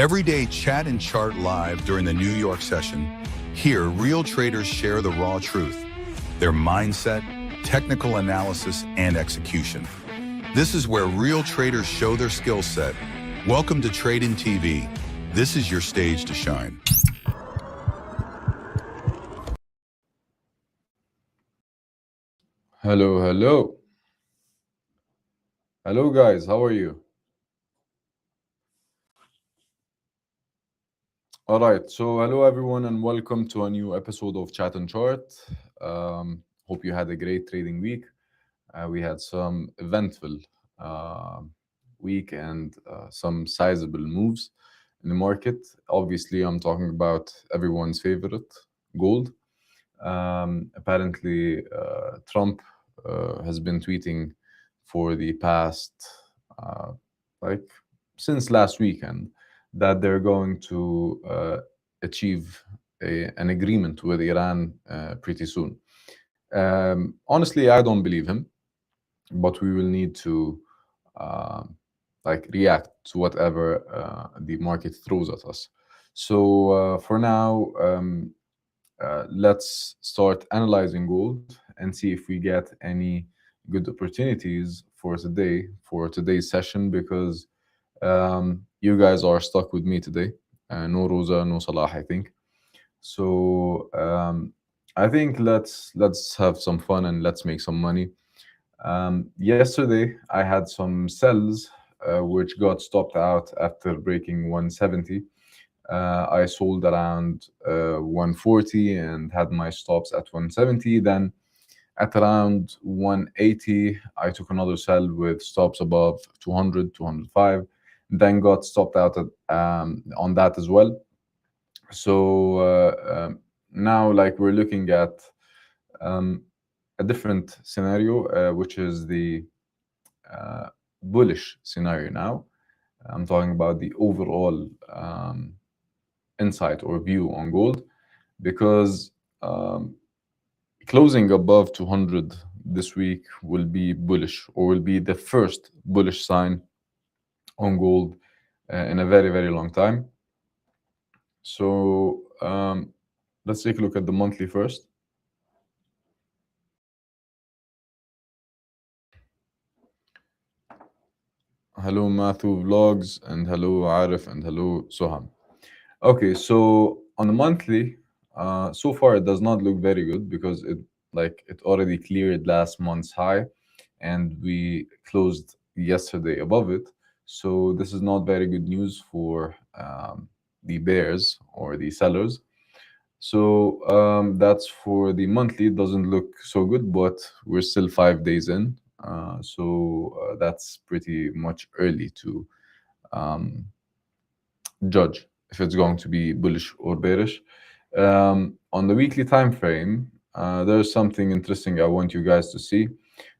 Everyday chat and chart live during the New York session. Here, real traders share the raw truth, their mindset, technical analysis, and execution. This is where real traders show their skill set. Welcome to Tradin TV. This is your stage to shine. Hello, hello. Hello, guys. How are you? All right. So, hello, everyone, and welcome to a new episode of Chat and Chart. Hope you had a great trading week. We had some eventful uh, week and some sizable moves in the market. Obviously, I'm talking about everyone's favorite, gold. Apparently, Trump has been tweeting for the past, uh, like, since last weekend, that they're going to achieve an agreement with Iran pretty soon. Honestly, I don't believe him, but we will need to uh, react to whatever the market throws at us. So for now, let's start analyzing gold and see if we get any good opportunities for today's session, because you guys are stuck with me today. No Rosa, no Salah, I think. So I think let's have some fun and let's make some money. Yesterday I had some sells which got stopped out after breaking 170. I sold around 140 and had my stops at 170. Then at around 180, I took another sell with stops above 200, 205. Then got stopped out on that as well. So now, like, we're looking at um, a different scenario, which is the bullish scenario now. I'm talking about the overall insight or view on gold, because um, closing above 200 this week will be bullish, or will be the first bullish sign on gold in a very, very long time. So let's take a look at the monthly first. Hello, Matthew Vlogs, and hello, Arif, and hello, Soham. Okay, so on the monthly, so far it does not look very good, because it already cleared last month's high, and we closed yesterday above it. So this is not very good news for the bears or the sellers. So that's for the monthly. It doesn't look so good, but we're still 5 days in. So that's pretty much early to um, judge if it's going to be bullish or bearish. On the weekly time frame, there's something interesting I want you guys to see,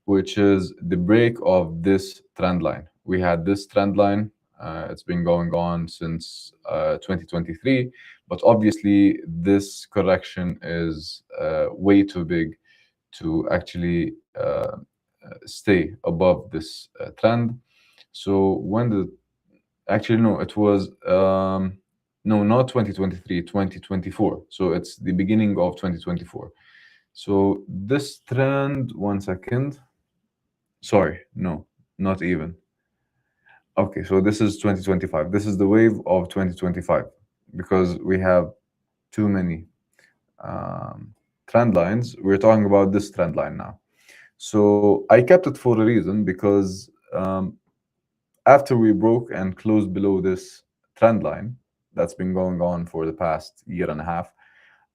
which is the break of this trend line. We had this trend line. It's been going on since 2023, but obviously this correction is way too big to actually stay above this trend. So when the actually, no, it was no, not 2023, 2024. So it's the beginning of 2024. So this trend, one second. Sorry, no, not even. Okay, so this is 2025. This is the wave of 2025, because we have too many trend lines. We're talking about this trend line now. So I kept it for a reason, because after we broke and closed below this trend line that's been going on for the past year and a half,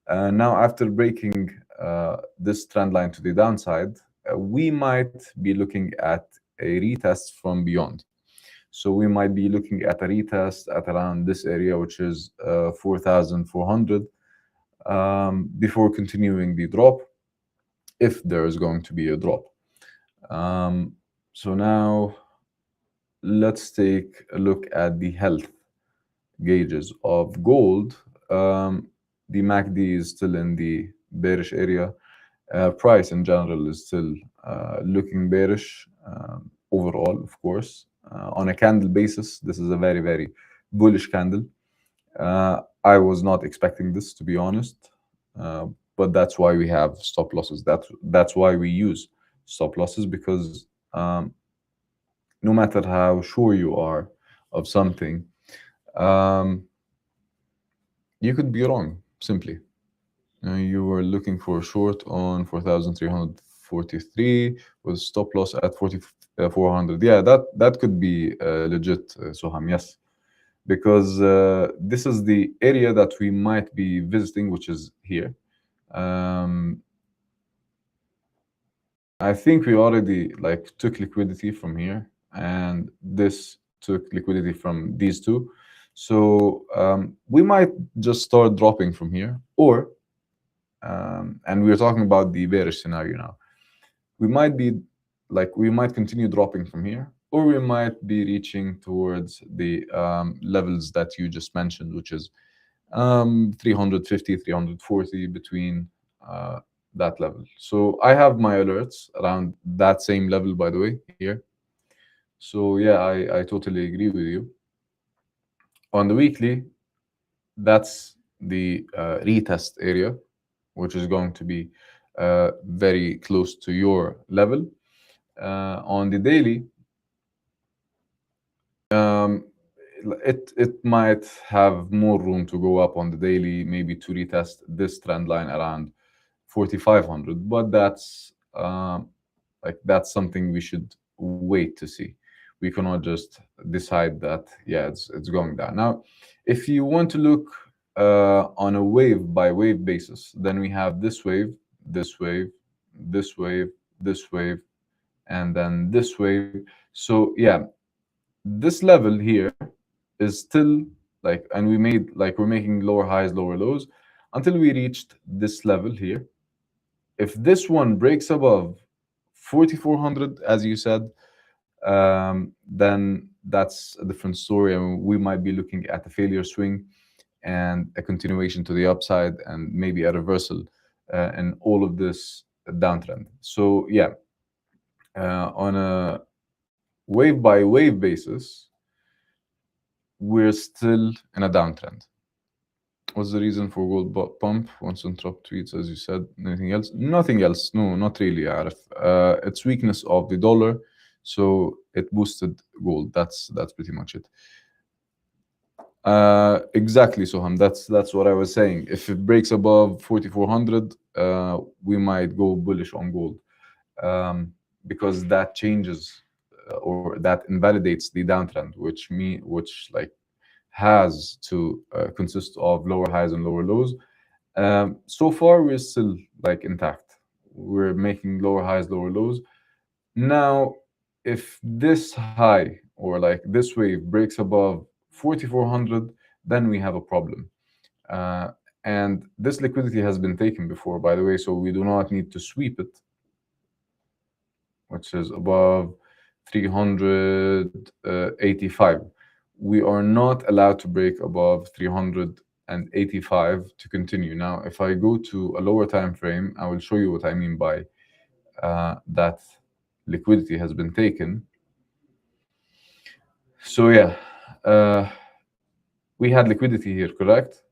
now after breaking this trend line to the downside, we might be looking at a retest from beyond. So we might be looking at a retest at around this area, which is 4,400, before continuing the drop, if there is going to be a drop. So now let's take a look at the health gauges of gold. The MACD is still in the bearish area. Price in general is still looking bearish overall, of course. On a candle basis, this is a very, very bullish candle. I was not expecting this, to be honest, uh, but that's why we have stop losses. That's why we use stop losses, because no matter how sure you are of something, um, you could be wrong. Simply, you were looking for a short on 4,343 with stop loss at 4,400. Yeah, that could be legit, Soham. Yes, because this is the area that we might be visiting, which is here. Um, I think we already like took liquidity from here, and this took liquidity from these two. So we might just start dropping from here, or and we're talking about the bearish scenario now. We might be we might continue dropping from here, or we might be reaching towards the levels that you just mentioned, which is 350, 340 between uh, that level. So I have my alerts around that same level, by the way, here. So yeah, I totally agree with you. On the weekly, that's the retest area, which is going to be very close to your level. On the daily, um, it might have more room to go up on the daily, maybe to retest this trend line around 4,500, but that's something we should wait to see. We cannot just decide that, yeah, it's going down. Now, if you want to look on a wave by wave basis, then we have this wave, this wave, this wave, this wave, and then this wave. So yeah, this level here is still and we made we're making lower highs, lower lows until we reached this level here. If this one breaks above 4,400, as you said, then that's a different story, and we might be looking at a failure swing and a continuation to the upside, and maybe a reversal in all of this downtrend. So yeah, on a wave by wave basis, we're still in a downtrend. What's the reason for gold pump? Once on top tweets, as you said. Anything else? Nothing else. No, not really, Arif. It's weakness of the dollar, so it boosted gold. That's pretty much it. Exactly, Soham. That's what I was saying. If it breaks above 4,400, we might go bullish on gold, because that changes or that invalidates the downtrend, which has to consist of lower highs and lower lows. So far, we're still intact. We're making lower highs, lower lows. Now, if this high or this wave breaks above 4,400, then we have a problem. Uh, and this liquidity has been taken before, by the way, so we do not need to sweep it, which is above 385. We are not allowed to break above 385 to continue. Now, if I go to a lower time frame, I will show you what I mean by that liquidity has been taken. So yeah, uh, we had liquidity here, correct?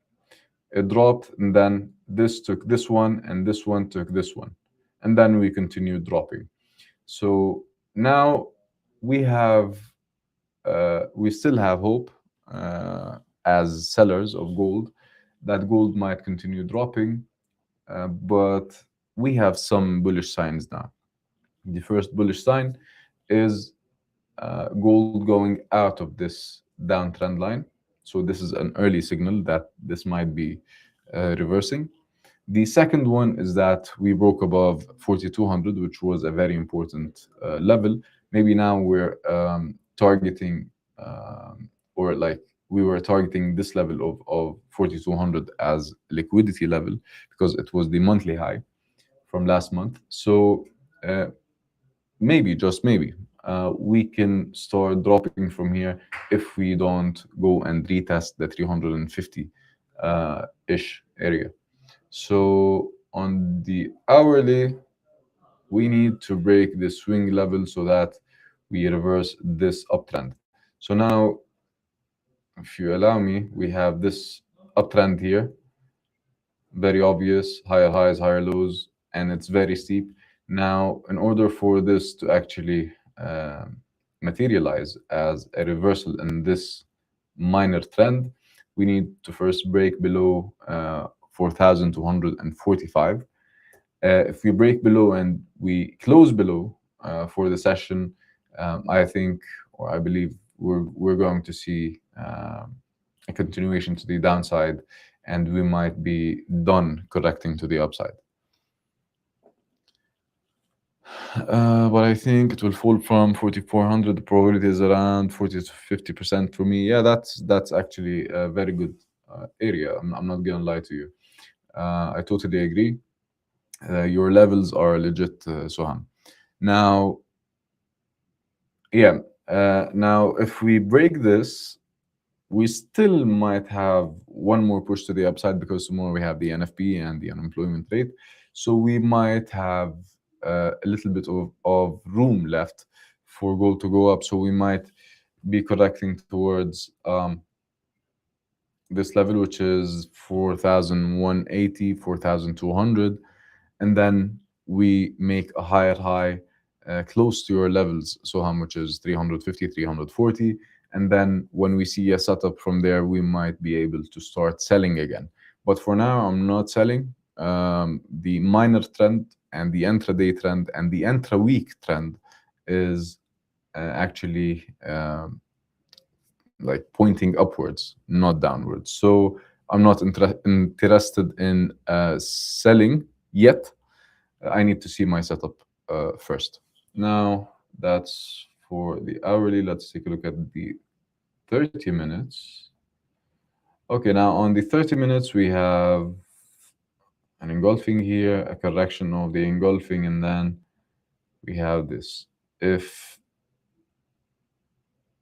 It dropped, and then this took this one, and this one took this one, and then we continued dropping. So now we have we still have hope as sellers of gold that gold might continue dropping, but we have some bullish signs now. The first bullish sign is gold going out of this downtrend line. So this is an early signal that this might be reversing. The second one is that we broke above 4,200, which was a very important level. Maybe now we're targeting, or we were targeting this level of 4,200 as liquidity level, because it was the monthly high from last month. So maybe, just maybe, we can start dropping from here if we don't go and retest the 350 ish area. So on the hourly, we need to break the swing level so that we reverse this uptrend. So now if you allow me, we have this uptrend here, very obvious, higher highs, higher lows, and it's very steep. Now, in order for this to actually materialize as a reversal in this minor trend, we need to first break below 4,245. If we break below and we close below for the session, I think, or I believe, we're going to see a continuation to the downside, and we might be done correcting to the upside. But I think it will fall from 4,400. The probability is around 40 to 50% for me. Yeah, that's actually a very good area. I'm not gonna lie to you. I totally agree. Your levels are legit, Soham. Now, yeah. Now, if we break this, we still might have one more push to the upside because tomorrow we have the NFP and the unemployment rate. So we might have a little bit of room left for gold to go up. So we might be correcting towards this level, which is 4,180, 4,200, and then we make a higher high close to your levels, so how much is 350, 340, and then when we see a setup from there, we might be able to start selling again. But for now, I'm not selling. The minor trend and the intraday trend and the intra-week trend is actually like pointing upwards, not downwards. So I'm not interested in selling yet. I need to see my setup first. Now that's for the hourly. Let's take a look at the 30 minutes. Okay, now on the 30 minutes, we have an engulfing here, a correction of the engulfing, and then we have this. If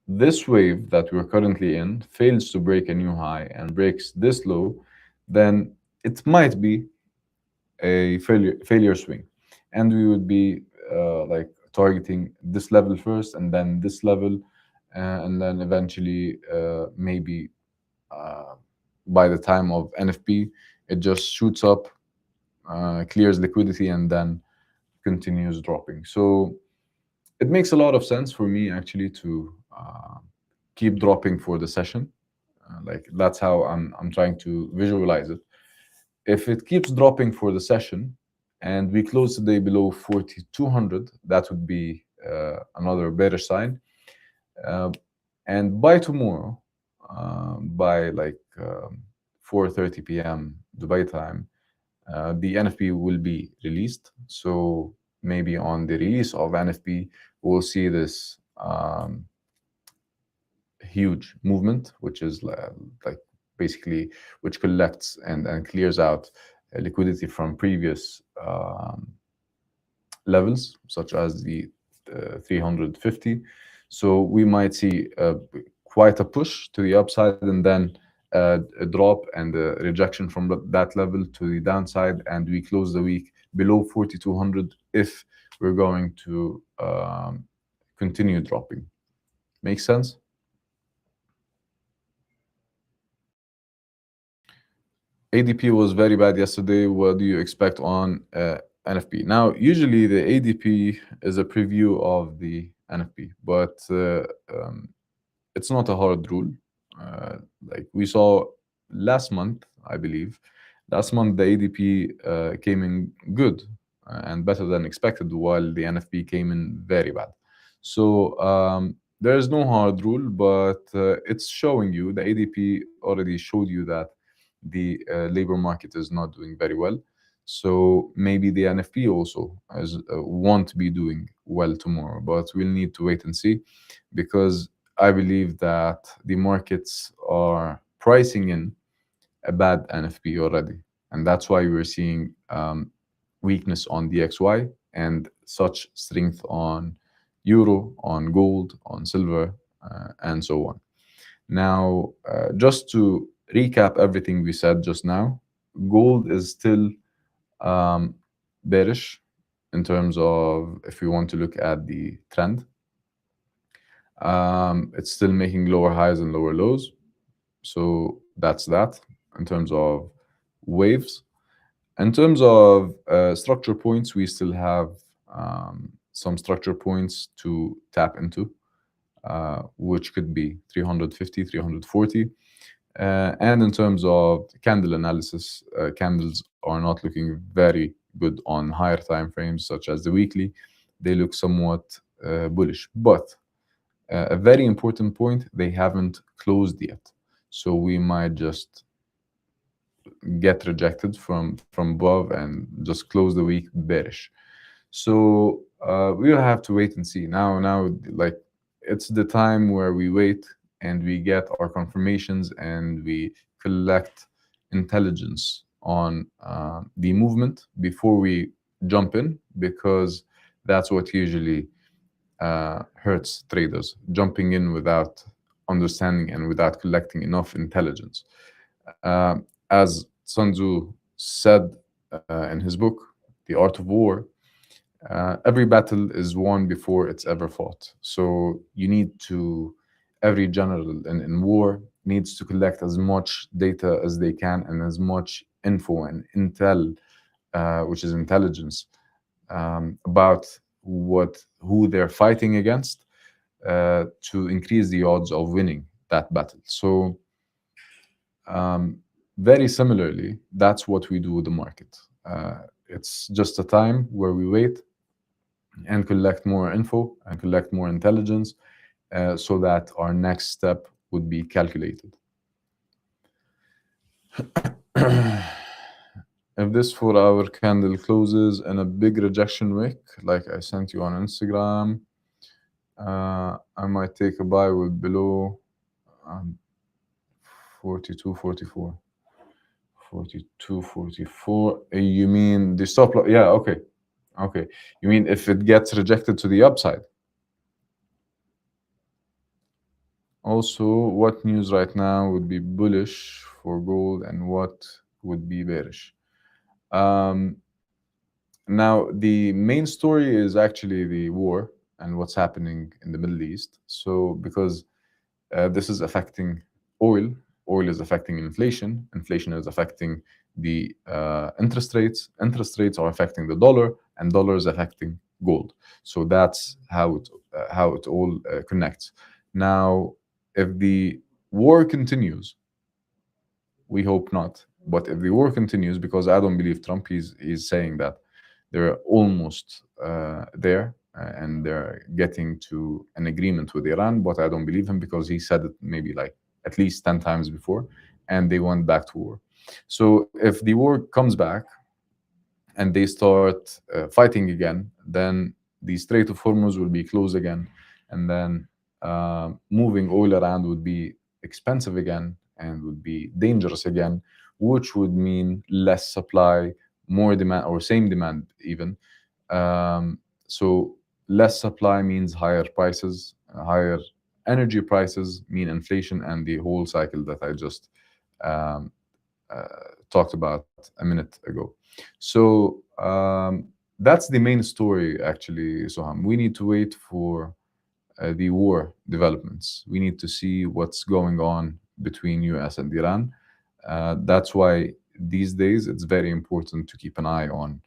this wave that we're currently in fails to break a new high and breaks this low, then it might be a failure swing, and we would be like targeting this level first, and then this level, and then eventually maybe by the time of NFP, it just shoots up, clears liquidity, and then continues dropping. So it makes a lot of sense for me actually to keep dropping for the session. Like that's how I'm trying to visualize it. If it keeps dropping for the session and we close today below 4,200, that would be another better sign. And by tomorrow, by like 4:30 p.m. Dubai time, the NFP will be released. So maybe on the release of NFP, we'll see this huge movement, which is like basically which collects and clears out liquidity from previous levels, such as the 350. So we might see quite a push to the upside, and then a drop and a rejection from that level to the downside, and we close the week below 4,200 if we're going to continue dropping. Make sense? ADP was very bad yesterday. What do you expect on NFP? Now, usually the ADP is a preview of the NFP, but it's not a hard rule. Like we saw last month, I believe. Last month, the ADP came in good and better than expected, while the NFP came in very bad. So there is no hard rule, but it's showing you, the ADP already showed you that the labor market is not doing very well. So maybe the NFP also won't be doing well tomorrow, but we'll need to wait and see, because I believe that the markets are pricing in a bad NFP already. And that's why we're seeing weakness on DXY and such strength on euro, on gold, on silver, and so on. Now, just to recap everything we said just now, gold is still bearish in terms of if we want to look at the trend. It's still making lower highs and lower lows. So that's that in terms of waves. In terms of structure points, we still have some structure points to tap into, which could be 350, 340. And in terms of candle analysis, candles are not looking very good on higher time frames, such as the weekly. They look somewhat bullish. But a very important point, they haven't closed yet. So we might just get rejected from above and just close the week bearish. So we'll have to wait and see. Now, like it's the time where we wait and we get our confirmations and we collect intelligence on the movement before we jump in, because that's what usually hurts traders, jumping in without understanding and without collecting enough intelligence. As Sun Tzu said in his book, The Art of War, every battle is won before it's ever fought. So you need to, every general in war needs to collect as much data as they can and as much info and intel, which is intelligence, about who they're fighting against, to increase the odds of winning that battle. So very similarly, that's what we do with the market. It's just a time where we wait and collect more info and collect more intelligence, so that our next step would be calculated. If this 4 hour candle closes in a big rejection wick, like I sent you on Instagram, I might take a buy with below 42, 44. 42, 44. You mean the stop loss? Yeah, okay. Okay. You mean if it gets rejected to the upside? Also, what news right now would be bullish for gold and what would be bearish? Um, Now, the main story is actually the war and what's happening in the Middle East. So, because this is affecting oil, oil is affecting inflation, inflation is affecting the interest rates are affecting the dollar, and dollar is affecting gold. So that's how it all connects. Now, if the war continues, we hope not. But if the war continues, because I don't believe Trump, he's saying that they're almost there, and they're getting to an agreement with Iran. But I don't believe him because he said it maybe like at least 10 times before, and they went back to war. So if the war comes back and they start fighting again, then the Strait of Hormuz will be closed again, and then moving oil around would be expensive again and would be dangerous again, which would mean less supply, more demand, or same demand even. So less supply means higher prices, higher energy prices mean inflation, and the whole cycle that I just um, talked about a minute ago. So that's the main story, actually, Soham. We need to wait for the war developments. We need to see what's going on between US and Iran. That's why these days it's very important to keep an eye on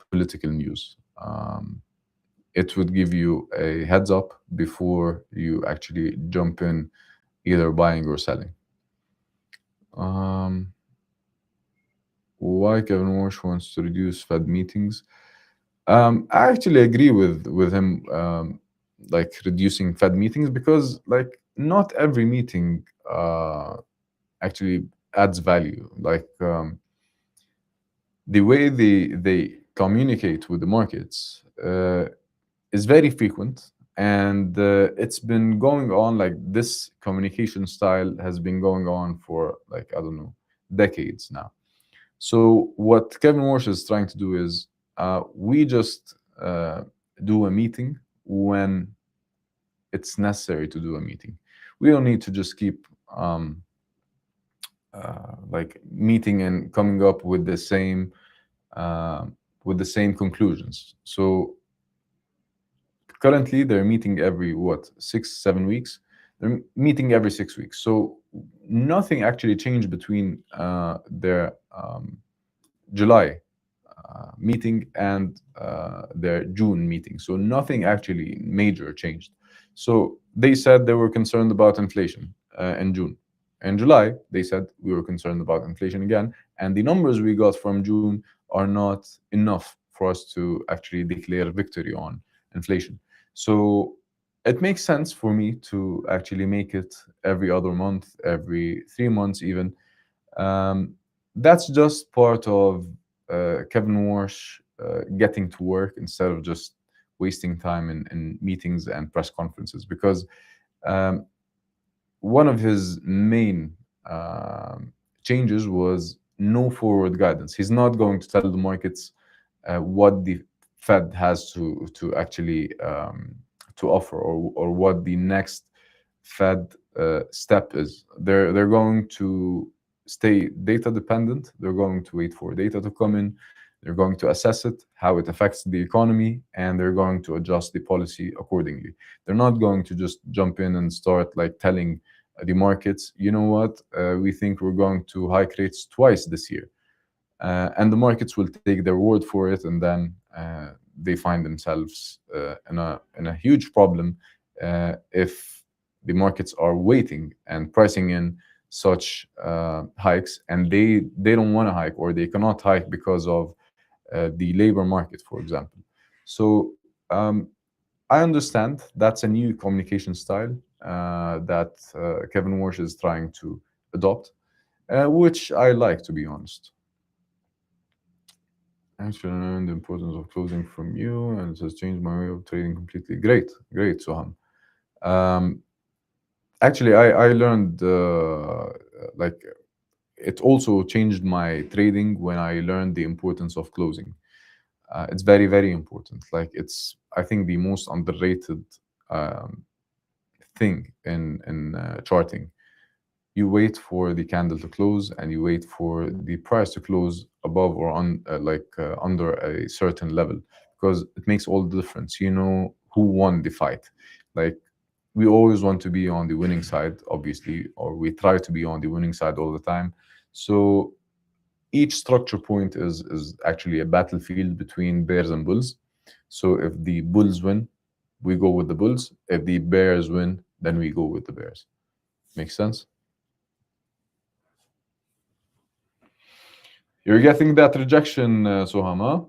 political news. It would give you a heads up before you actually jump in, either buying or selling. Um, why Kevin Walsh wants to reduce Fed meetings? I actually agree with him, like reducing Fed meetings, because like not every meeting actually adds value. Like the way they communicate with the markets is very frequent, and it's been going on, like this communication style has been going on for, like, I don't know, decades now. So what Kevin Walsh is trying to do is we just do a meeting when it's necessary to do a meeting. We don't need to just keep like meeting and coming up uh, with the same conclusions. So currently they're meeting every what, 6 7 weeks. They're meeting every 6 weeks. So nothing actually changed between their July meeting and their June meeting. So nothing actually major changed. So they said they were concerned about inflation in June. In July, they said we were concerned about inflation again. And the numbers we got from June are not enough for us to actually declare victory on inflation. So it makes sense for me to actually make it every other month, every 3 months even. um, that's just part of Kevin Walsh getting to work instead of just wasting time in meetings and press conferences. Because um, one of his main changes was no forward guidance. He's not going to tell the markets what the Fed has to actually to offer, or what the next Fed step is. They're going to stay data dependent. They're going to wait for data to come in. They're going to assess it, how it affects the economy, and they're going to adjust the policy accordingly. They're not going to just jump in and start like telling the markets, you know what, we think we're going to hike rates twice this year, and the markets will take their word for it, and then they find themselves in a huge problem if the markets are waiting and pricing in such hikes, and they don't want to hike, or they cannot hike because of the labor market, for example. So I understand that's a new communication style that Kevin Walsh is trying to adopt, which I like, to be honest. Actually, I learned the importance of closing from you, and it has changed my way of trading completely. Great, great, Soham. Um, actually, I learned like it also changed my trading when I learned the importance of closing. It's very, very important. Like it's, I think, the most underrated um, thing in charting. You wait for the candle to close, and you wait for the price to close above or on under a certain level, because it makes all the difference. You know who won the fight. Like we always want to be on the winning side, obviously, or we try to be on the winning side all the time. So each structure point is actually a battlefield between bears and bulls. So if the bulls win, we go with the bulls. If the bears win, then we go with the bears. Makes sense? You're getting that rejection, Soham, huh?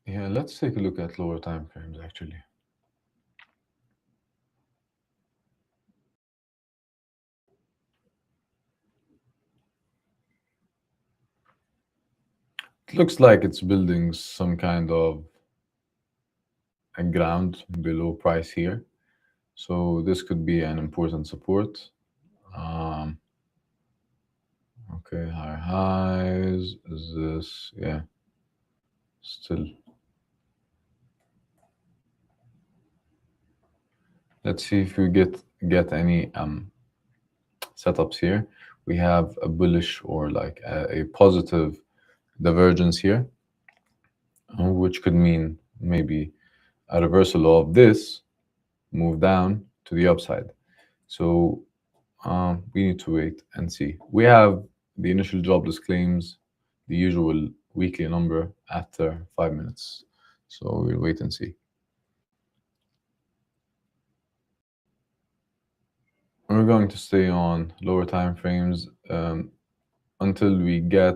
Yeah, let's take a look at lower time frames actually. It looks like it's building some kind of a ground below price here. So this could be an important support. Um, okay, higher highs. Is this, yeah, still. Let's see if we get any setups here. We have a bullish or like a positive divergence here, which could mean maybe a reversal of this move down to the upside. So we need to wait and see. We have the initial jobless claims, the usual weekly number after 5 minutes. So we'll wait and see. We're going to stay on lower time frames until we get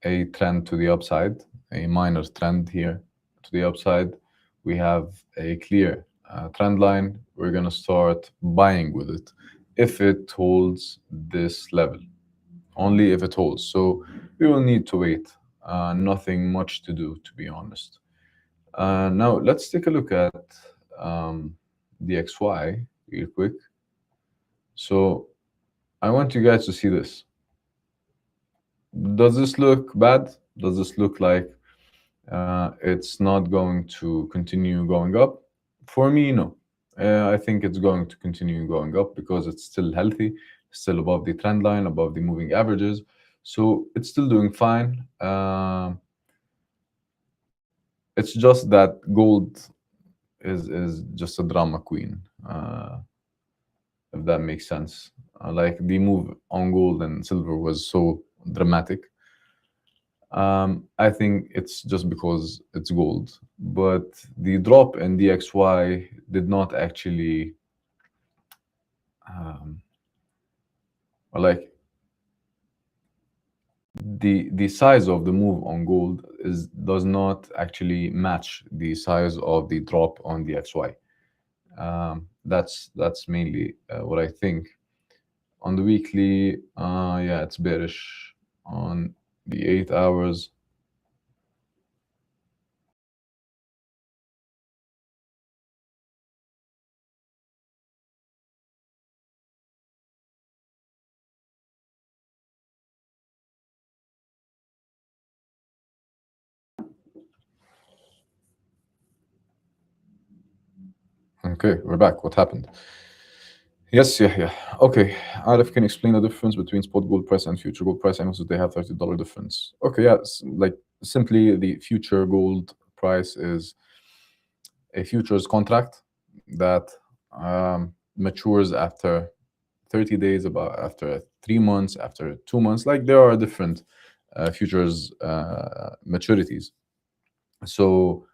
a trend to the upside, a minor trend here to the upside. We have a clear trend line. We're going to start buying with it. if it holds this level, only if it holds. So we will need to wait. Nothing much to do, to be honest. Now let's take a look at um, the XY real quick. So I want you guys to see this. Does this look bad? Does this look like it's not going to continue going up? For me, no. I think it's going to continue going up because it's still healthy, still above the trend line, above the moving averages. So it's still doing fine. It's just that gold is just a drama queen, if that makes sense. Like the move on gold and silver was so dramatic. I think it's just because it's gold, but the drop in DXY did not actually, um, like the size of the move on gold is does not actually match the size of the drop on DXY. That's mainly what I think. On the weekly, yeah, it's bearish. On the 8 hours, okay, we're back. What happened? Yes, yeah, yeah. Okay, Arif can explain the difference between spot gold price and future gold price, and also they have $30 difference. Okay, yeah, like simply the future gold price is a futures contract that matures after 30 days, about after 3 months, after 2 months. Like there are different futures maturities. So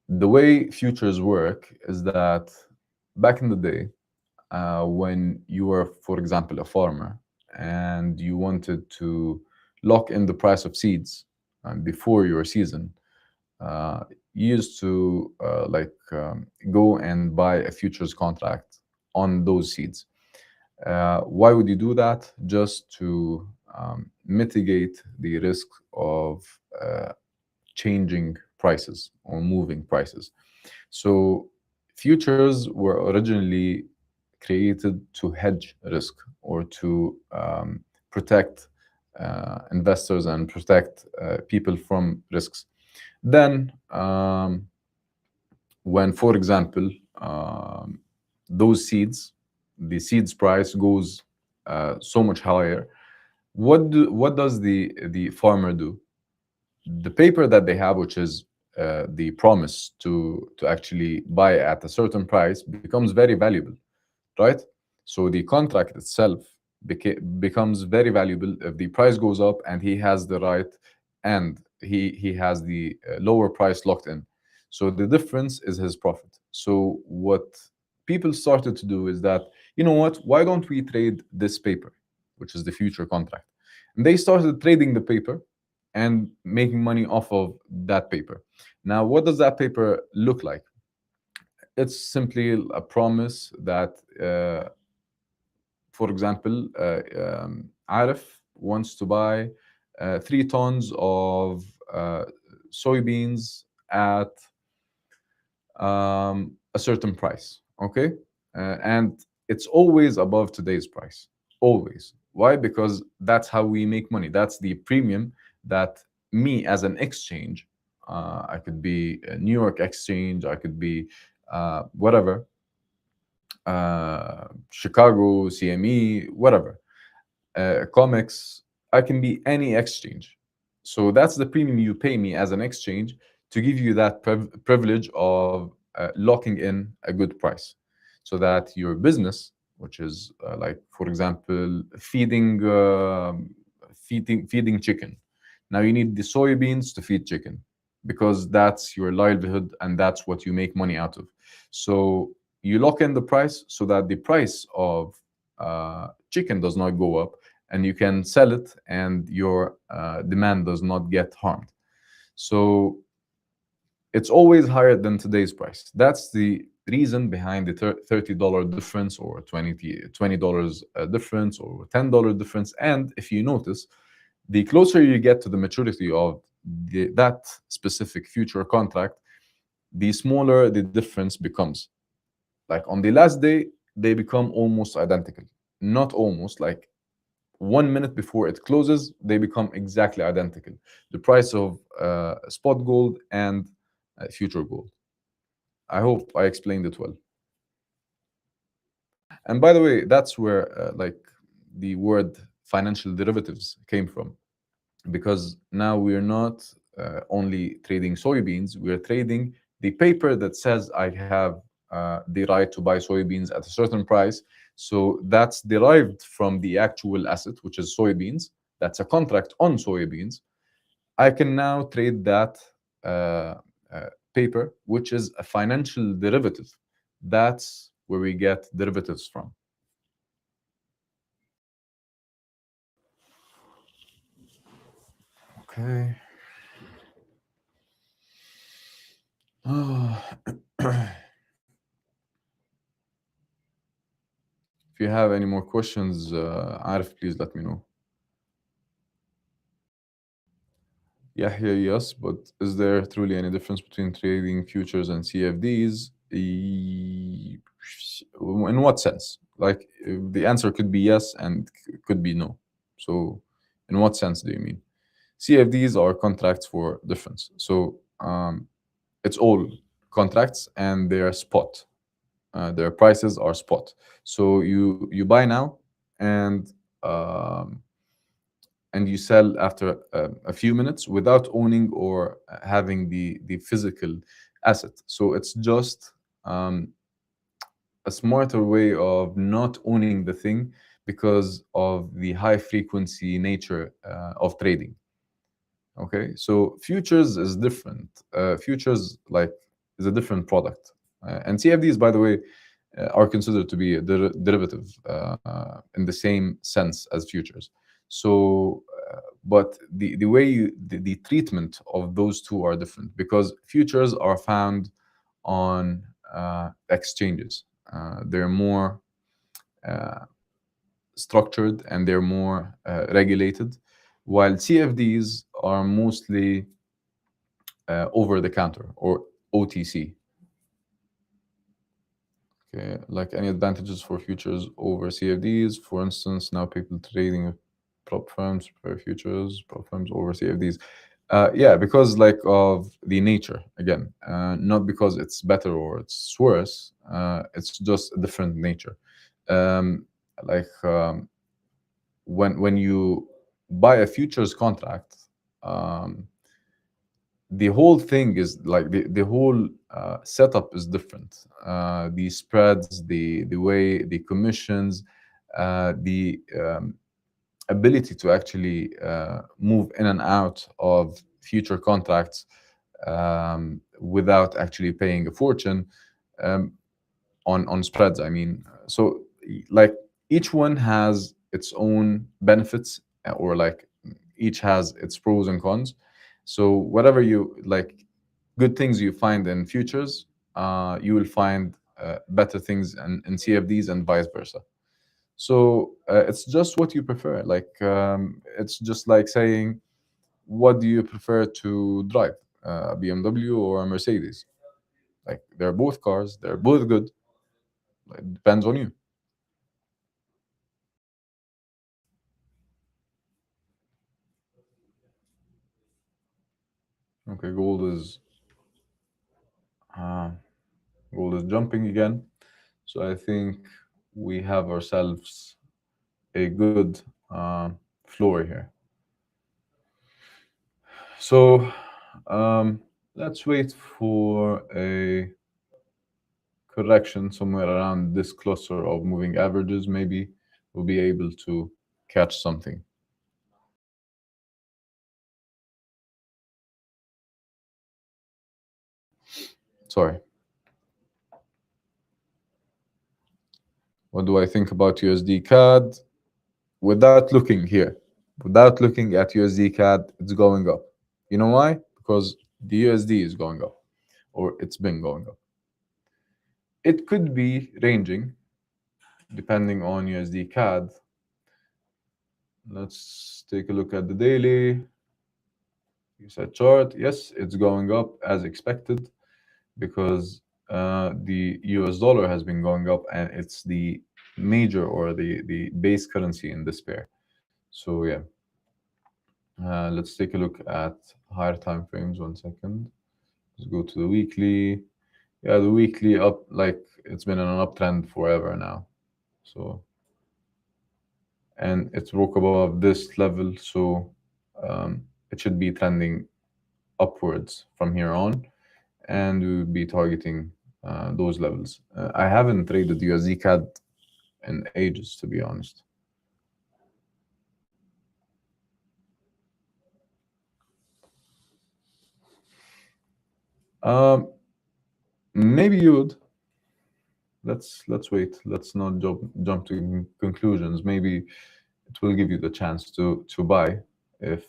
the way futures work is that back in the day, when you were, for example, a farmer and you wanted to lock in the price of seeds before your season, you used to go and buy a futures contract on those seeds. Why would you do that? Just to mitigate the risk of changing prices or moving prices. So futures were originally created to hedge risk or to protect investors and protect people from risks. Then, when, for example, those seeds, the seeds price goes so much higher, what does the farmer do? The paper that they have, which is the promise to actually buy at a certain price, becomes very valuable, right? So the contract itself becomes very valuable if the price goes up and he has the right, and he has the lower price locked in. So the difference is his profit. So what people started to do is that, you know what, why don't we trade this paper, which is the future contract? And they started trading the paper and making money off of that paper. Now, what does that paper look like? It's simply a promise that, for example, Arif wants to buy 3 tons of soybeans at a certain price, okay? And it's always above today's price, always. Why? Because that's how we make money. That's the premium that me as an exchange, I could be a New York exchange, I could be whatever, Chicago, CME, whatever, comics. I can be any exchange. So that's the premium you pay me as an exchange to give you that privilege of locking in a good price, so that your business, which is like, for example, feeding chicken. Now you need the soybeans to feed chicken because that's your livelihood and that's what you make money out of. So you lock in the price so that the price of chicken does not go up, and you can sell it and your demand does not get harmed. So it's always higher than today's price. That's the reason behind the $30 difference or $20 difference or $10 difference. And if you notice, the closer you get to the maturity of that specific future contract, the smaller the difference becomes. Like on the last day, they become almost identical. Not almost, like 1 minute before it closes, they become exactly identical. The price of spot gold and future gold. I hope I explained it well. And by the way, that's where like the word financial derivatives came from, because now we're not only trading soybeans, we're trading the paper that says I have the right to buy soybeans at a certain price. So that's derived from the actual asset, which is soybeans. That's a contract on soybeans. I can now trade that uh, paper, which is a financial derivative. That's where we get derivatives from. Okay. If you have any more questions, Arif, please let me know. Yahya, yes, but is there truly any difference between trading futures and CFDs? In what sense? Like, the answer could be yes and could be no. So, in what sense do you mean? CFDs are contracts for difference. So, it's all contracts and they're spot. Their prices are spot. So you buy now, and um, and you sell after a few minutes without owning or having the physical asset. So it's just a smarter way of not owning the thing because of the high frequency nature of trading. Okay, so futures is different. Futures like is a different product, and CFDs, by the way, are considered to be a derivative in the same sense as futures. So, but the way the treatment of those two are different, because futures are found on exchanges. They're more uh, structured and they're more regulated, while CFDs are mostly over the counter or OTC. Okay, like any advantages for futures over CFDs? For instance, now people trading prop firms prefer futures, prop firms over CFDs. Yeah, because like of the nature again, not because it's better or it's worse. It's just a different nature. Um, like when you buy a futures contract, um, the whole thing is like the whole setup is different. The spreads, the way, the commissions, the ability to actually move in and out of future contracts without actually paying a fortune um, on spreads. I mean, so like each one has its own benefits, or like each has its pros and cons. So whatever you like, good things you find in futures, you will find better things in CFDs and vice versa. So it's just what you prefer. Like it's just like saying, what do you prefer to drive, a BMW or a Mercedes? Like they're both cars, they're both good. It depends on you. Okay, uh, gold is jumping again. So I think we have ourselves a good floor here. So let's wait for a correction somewhere around this cluster of moving averages. Maybe we'll be able to catch something. Sorry. What do I think about USD CAD? Without looking here, without looking at USD CAD, it's going up. You know why? Because the USD is going up, or it's been going up. It could be ranging depending on USD CAD. Let's take a look at the daily. You said chart. Yes, it's going up as expected because the US dollar has been going up and it's the major or the base currency in this pair. So yeah, let's take a look at higher time frames. 1 second. Let's go to the weekly. Yeah, the weekly up, like it's been on an uptrend forever now. So, and it's broke above this level, so it should be trending upwards from here on, and we would be targeting those levels. I haven't traded USD CAD in ages, to be honest. Um, Maybe you would. Let's wait. Let's not jump to conclusions. Maybe it will give you the chance to buy if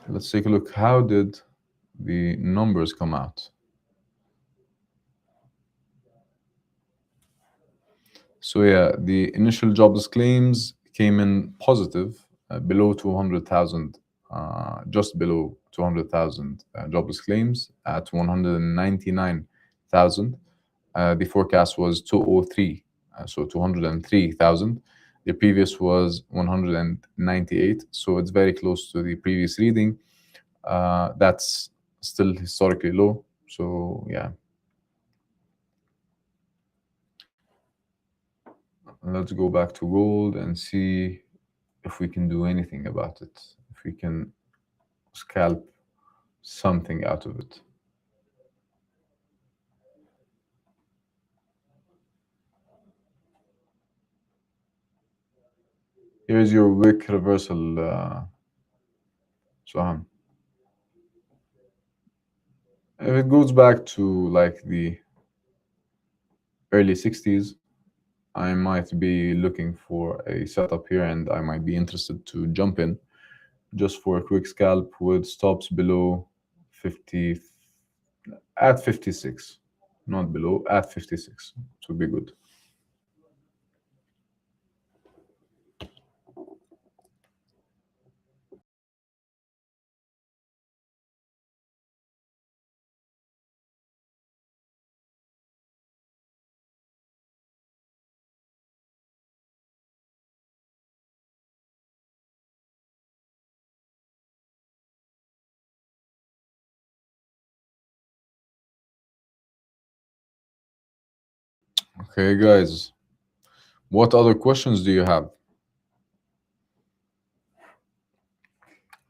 let's take a look. How did the numbers come out? So yeah, the initial jobless claims came in positive, below 200,000, just below 200,000 jobless claims at 199,000. The forecast was 203, so 203,000. The previous was 198, so it's very close to the previous reading. That's still historically low. So yeah, let's go back to gold and see if we can do anything about it. If we can scalp something out of it. Here's your wick reversal, Soham. If it goes back to like the early 60s, I might be looking for a setup here and I might be interested to jump in just for a quick scalp with stops below 50, at 56, not below, at 56. It would be good. Okay, guys, what other questions do you have?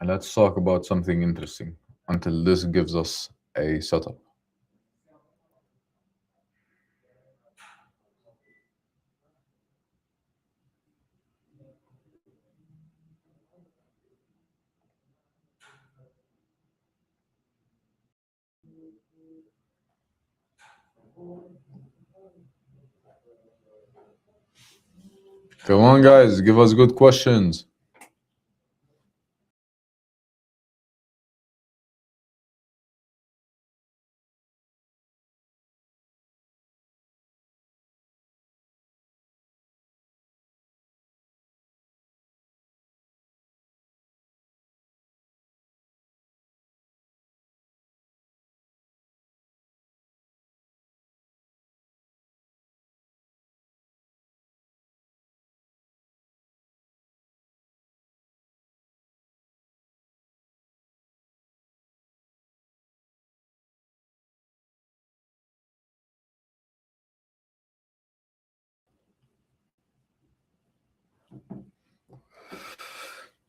And let's talk about something interesting until this gives us a setup. Come on, guys, give us good questions.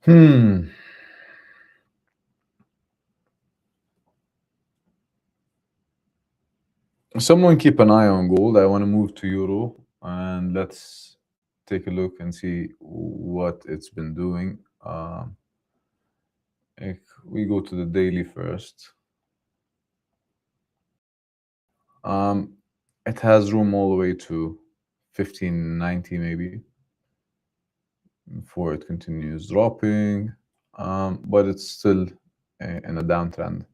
Hmm. Someone keep an eye on gold. I want to move to euro and let's take a look and see what it's been doing. If we go to the daily first. Um, it has room all the way to 1590 maybe before it continues dropping, but it's still in a downtrend.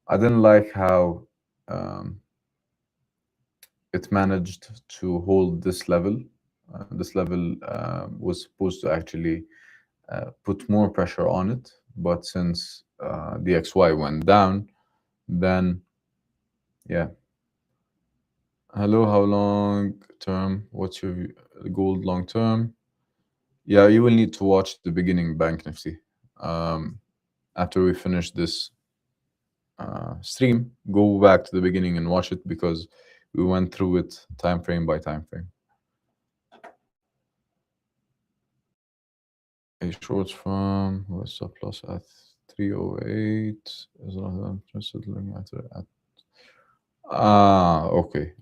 I didn't like how um, it managed to hold this level. This level was supposed to actually put more pressure on it, but since the XY went down, then yeah. Hello, how long term? What's your gold long term? Yeah, you will need to watch the beginning Bank Nifty. Um, After we finish this stream, go back to the beginning and watch it because we went through it time frame by time frame. A short from was stop loss at 308 is not interested looking at it at okay.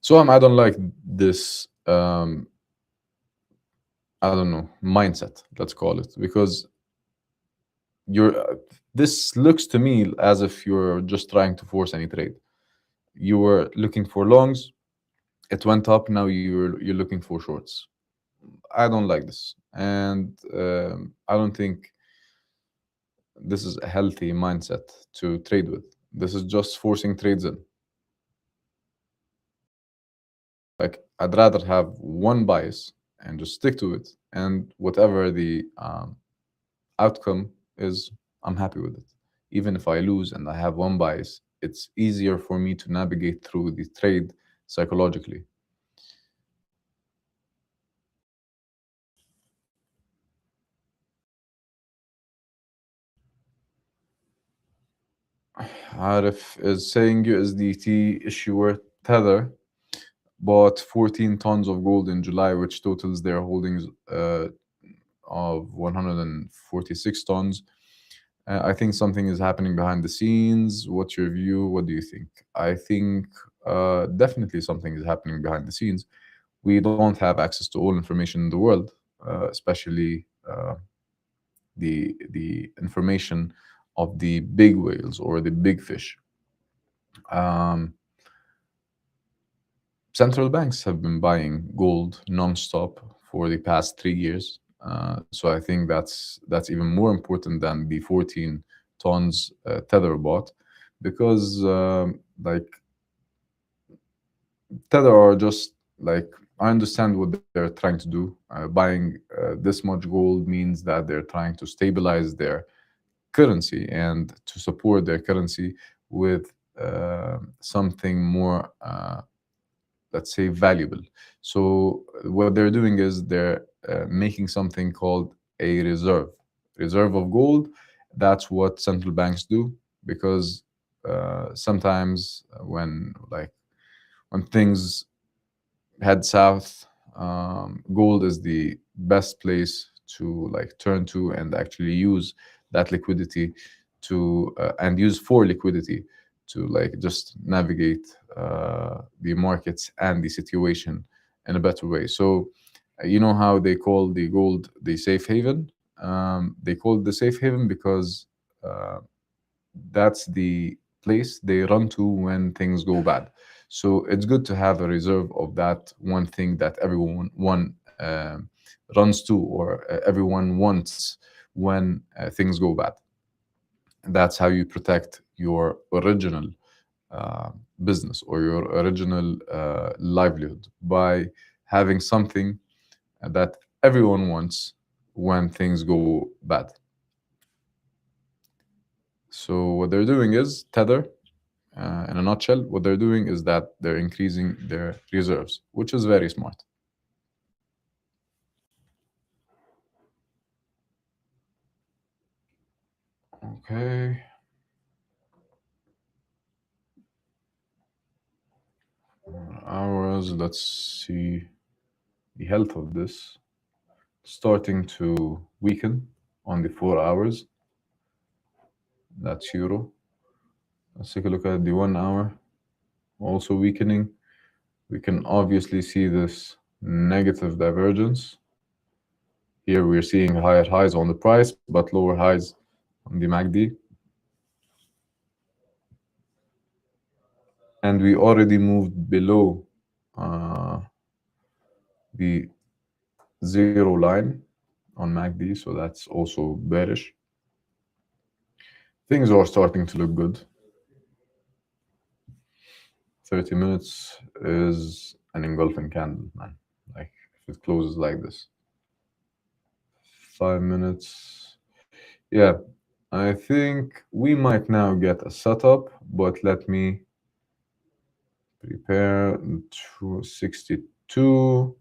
So I don't like this I don't know mindset, let's call it, because you're this looks to me as if you're just trying to force any trade. You were looking for longs, it went up, now you're looking for shorts. I don't like this, and I don't think this is a healthy mindset to trade with. This is just forcing trades in. Like, I'd rather have one bias and just stick to it, and whatever the outcome is, I'm happy with it. Even if I lose and I have one bias, it's easier for me to navigate through the trade psychologically. Arif is saying USDT issuer Tether bought 14 tons of gold in July, which totals their holdings of 146 tons. I think something is happening behind the scenes. What's your view? What do you think? I think definitely something is happening behind the scenes. We don't have access to all information in the world, especially the information of the big whales or the big fish. Um, Central banks have been buying gold nonstop for the past 3 years. So I think that's even more important than the 14 tons Tether bought, because like Tether are just like, I understand what they're trying to do. Buying this much gold means that they're trying to stabilize their currency and to support their currency with something more, let's say, valuable. So what they're doing is they're making something called a reserve of gold. That's what central banks do, because sometimes when things head south, gold is the best place to like turn to and actually use that liquidity to and use for liquidity to like just navigate the markets and the situation in a better way. So you know how they call the gold the safe haven? They call it the safe haven because uh, that's the place they run to when things go bad. So it's good to have a reserve of that one thing that everyone one runs to, or everyone wants when things go bad. That's how you protect your original business or your original livelihood, by having something that everyone wants when things go bad. So what they're doing is Tether, in a nutshell, what they're doing is that they're increasing their reserves, which is very smart. Okay, hours. Let's see the health of this. Starting to weaken on the 4 hours. That's euro. Let's take a look at the 1 hour. Also weakening. We can obviously see this negative divergence. Here we're seeing higher highs on the price, but lower highs on the MACD. And we already moved below uh, the zero line on MACD, so that's also bearish. Things are starting to look good. 30 minutes is an engulfing candle, man. Like, if it closes like this. 5 minutes. Yeah, I think we might now get a setup, but let me prepare to 62.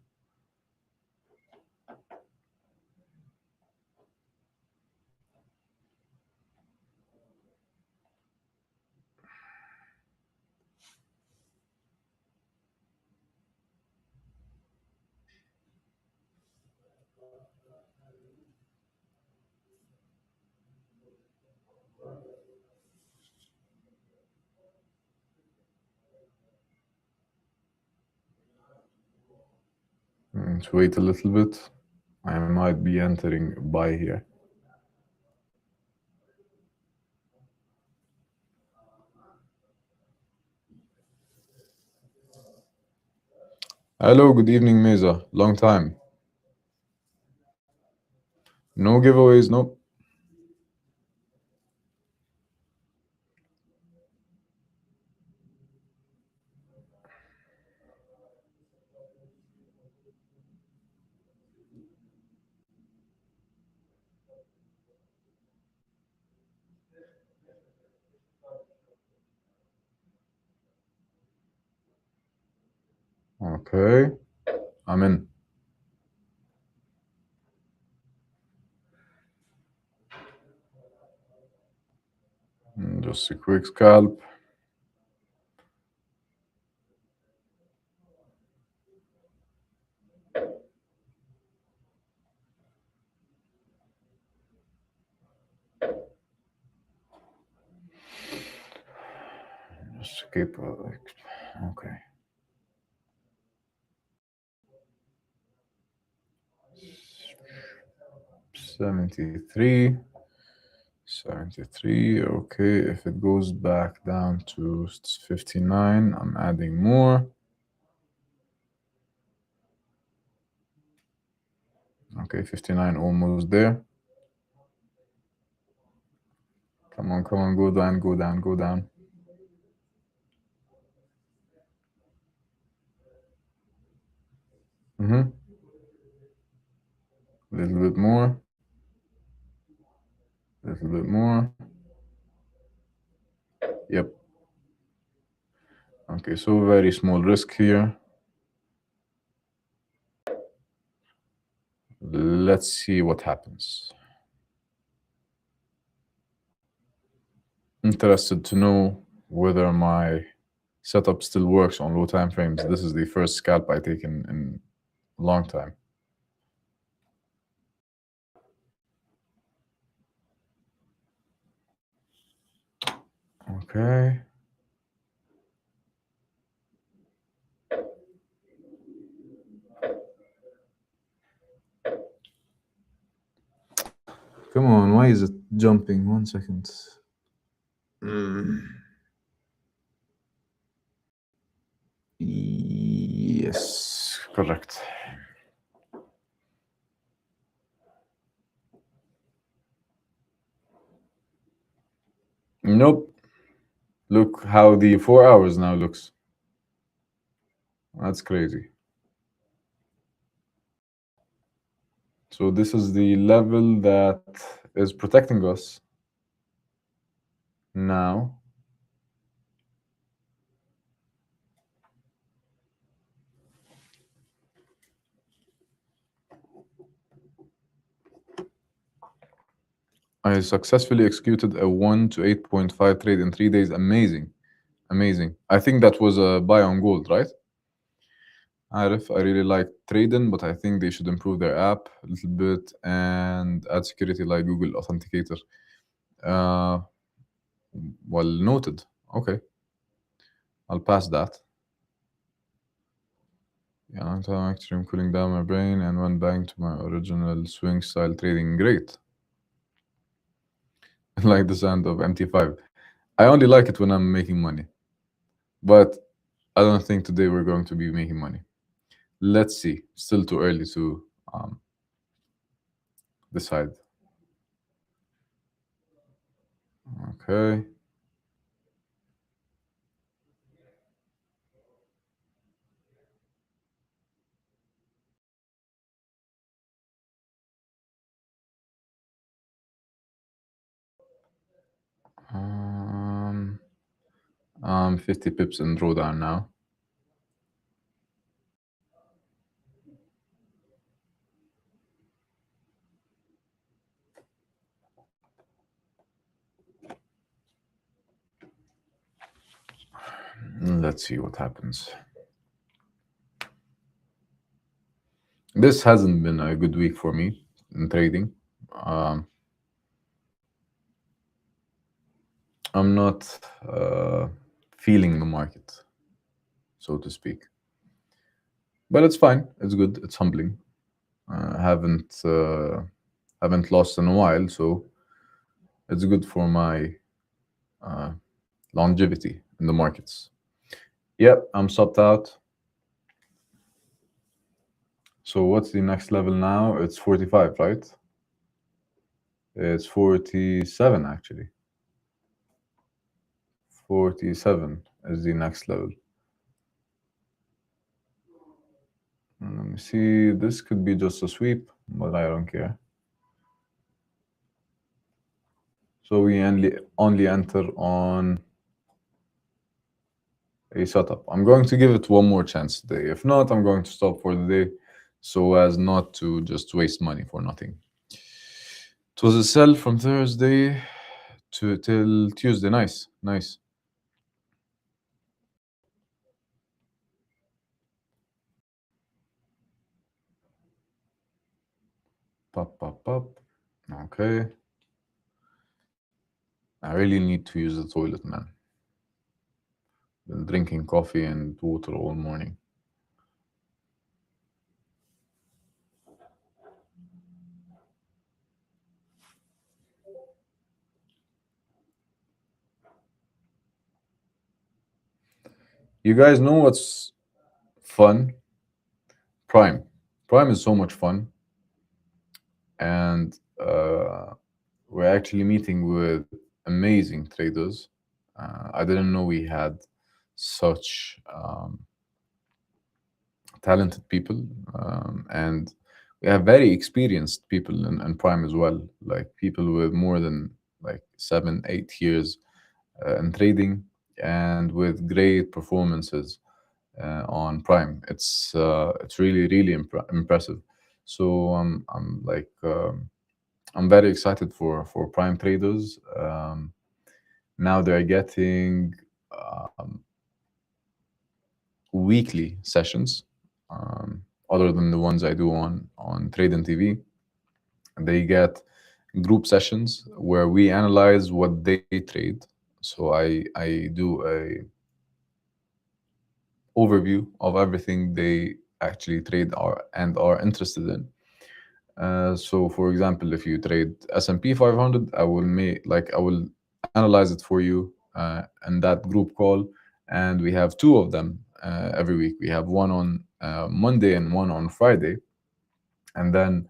Let's wait a little bit. I might be entering buy here. Hello, good evening, Mesa. Long time. No giveaways, nope. Okay, I'm in. Just a quick scalp. Just keep okay. 73. 73. Okay, if it goes back down to 59, I'm adding more. Okay, 59 almost there. Come on, go down, go down, go down. Mm-hmm. A little bit more. A little bit more. Yep. Okay, so very small risk here. Let's see what happens. Interested to know whether my setup still works on low time frames. This is the first scalp I take in a long time. Okay. Come on, why is it jumping? 1 second. Yes, correct. Nope. Look how the 4 hours now looks. That's crazy. So this is the level that is protecting us now. I successfully executed a 1 to 8.5 trade in 3 days. Amazing. Amazing. I think that was a buy on gold, right? Arif, I really like Tradin, but I think they should improve their app a little bit and add security like Google Authenticator. Uh, well, noted. Okay. I'll pass that. Yeah, I'm actually cooling down my brain and went back to my original swing style trading. Great. I like the sound of MT5. I only like it when I'm making money. But I don't think today we're going to be making money. Let's see. Still too early to decide. Okay. Um, I'm 50 pips in drawdown now. Let's see what happens. This hasn't been a good week for me in trading. Um, I'm not feeling the market, so to speak. But it's fine. It's good. It's humbling. Haven't lost in a while, so it's good for my uh, longevity in the markets. Yep, I'm stopped out. So what's the next level now? It's 45, right? It's 47 actually. 47 is the next level. Let me see. This could be just a sweep, but I don't care. So we only enter on a setup. I'm going to give it one more chance today. If not, I'm going to stop for the day so as not to just waste money for nothing. It was a sell from Thursday to till Tuesday. Nice, nice. Pop, pop, pop. Okay. I really need to use the toilet, man. Been drinking coffee and water all morning. You guys know what's fun? Prime. Prime is so much fun. And we're actually meeting with amazing traders. I didn't know we had such talented people, and we have very experienced people in Prime as well, like people with more than like 7, 8 years in trading and with great performances on Prime. It's really really impressive. So I'm very excited for Prime traders. Now they're getting um, weekly sessions, other than the ones I do on Tradin TV. They get group sessions where we analyze what they trade. So I do a overview of everything they actually trade and are interested in. So, for example, if you trade S&P 500, I will analyze it for you in that group call, and we have two of them every week. We have one on Monday and one on Friday, and then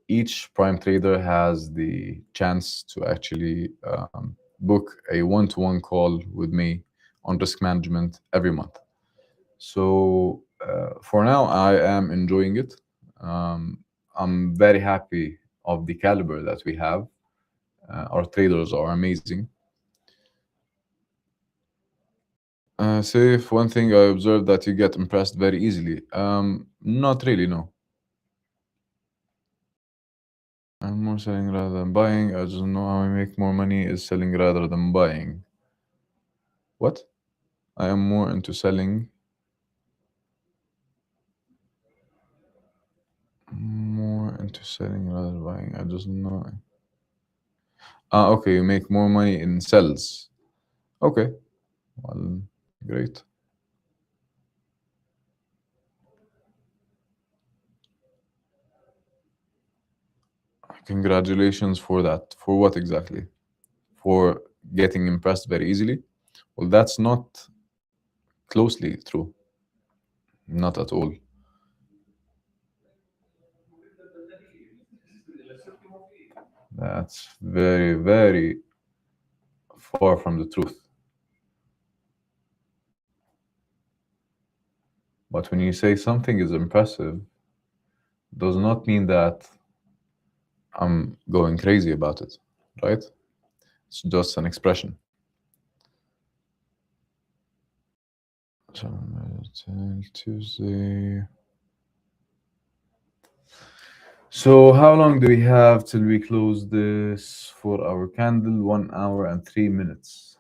each prime trader has the chance to actually book a one-to-one call with me on risk management every month. So for now, I am enjoying it. Um, I'm very happy of the caliber that we have. Our traders are amazing. Say if one thing I observed that you get impressed very easily. Not really, no. I'm more selling rather than buying. I just know how I make more money is selling rather than buying. What? I am more into selling. More into selling rather than buying. I just know. Okay, you make more money in sales. Okay, well, great. Congratulations for that. For what exactly? For getting impressed very easily? Well, that's not closely true. Not at all. That's very, very. far from the truth. But when you say something is impressive, does not mean that I'm going crazy about it, right? It's just an expression. So, Tuesday. So, how long do we have till we close this for our candle? 1 hour and 3 minutes.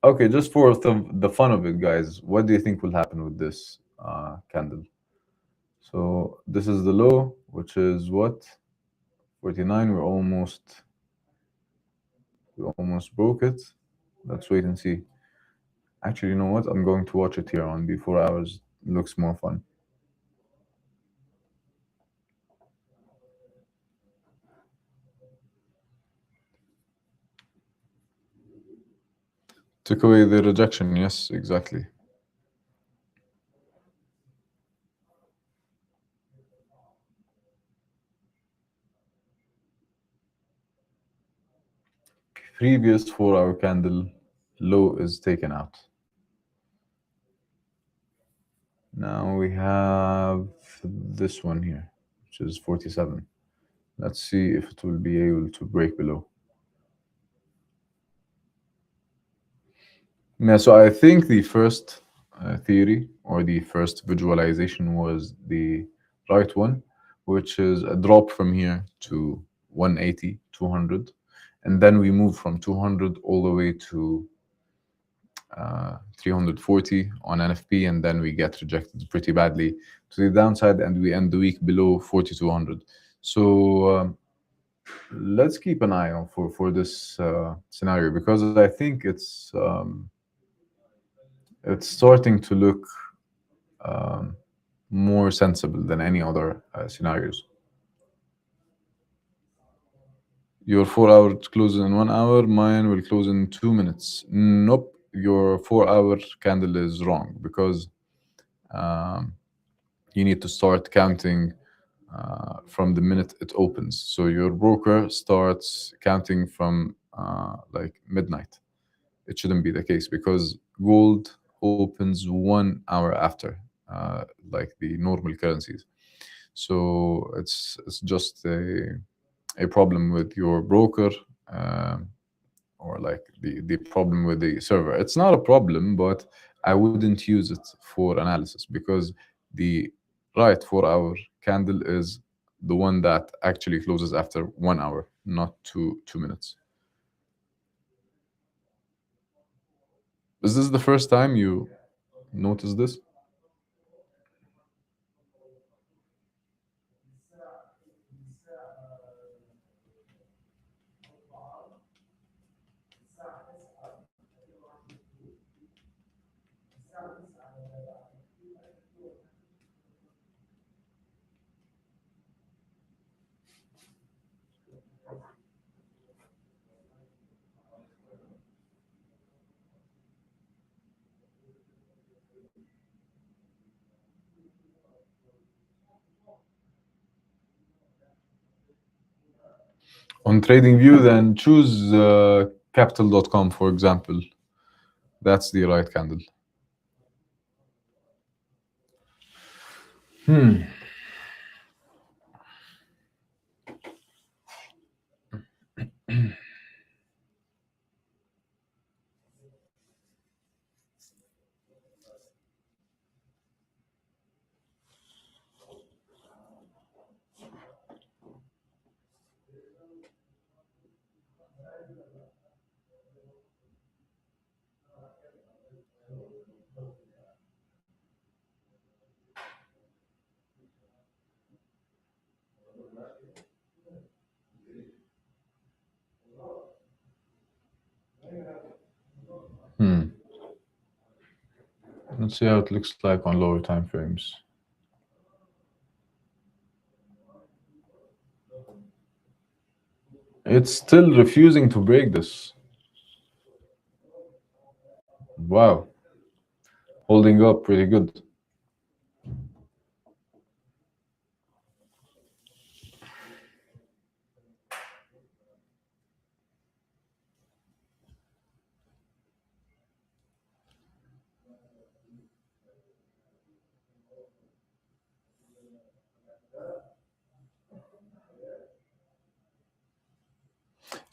Okay, just for the fun of it, guys, what do you think will happen with this candle? So, this is the low, which is what? 49. We almost broke it. Let's wait and see. Actually, you know what? I'm going to watch it here on before hours. Looks more fun. Took away the rejection. Yes, exactly. Previous 4 hour candle low is taken out. Now we have this one here, which is 47. Let's see if it will be able to break below. Yeah, so I think the first theory or the first visualization was the right one, which is a drop from here to 180, 200. And then we move from 200 all the way to 340 on NFP, and then we get rejected pretty badly to the downside, and we end the week below 4200. So let's keep an eye on for this scenario, because I think it's starting to look um, more sensible than any other scenarios. Your 4 hour closes in 1 hour. Mine will close in 2 minutes. Nope, your 4 hour candle is wrong, because um, you need to start counting from the minute it opens. So your broker starts counting from like midnight. It shouldn't be the case, because gold opens 1 hour after, like the normal currencies. So it's just a problem with your broker, or like the problem with the server. It's not a problem, but I wouldn't use it for analysis, because the right 4 hour candle is the one that actually closes after 1 hour, not 2 minutes. Is this the first time you notice this? On TradingView, then choose capital.com, for example. That's the right candle. Hmm. Let's see how it looks like on lower time frames. It's still refusing to break this. Wow. Holding up pretty good.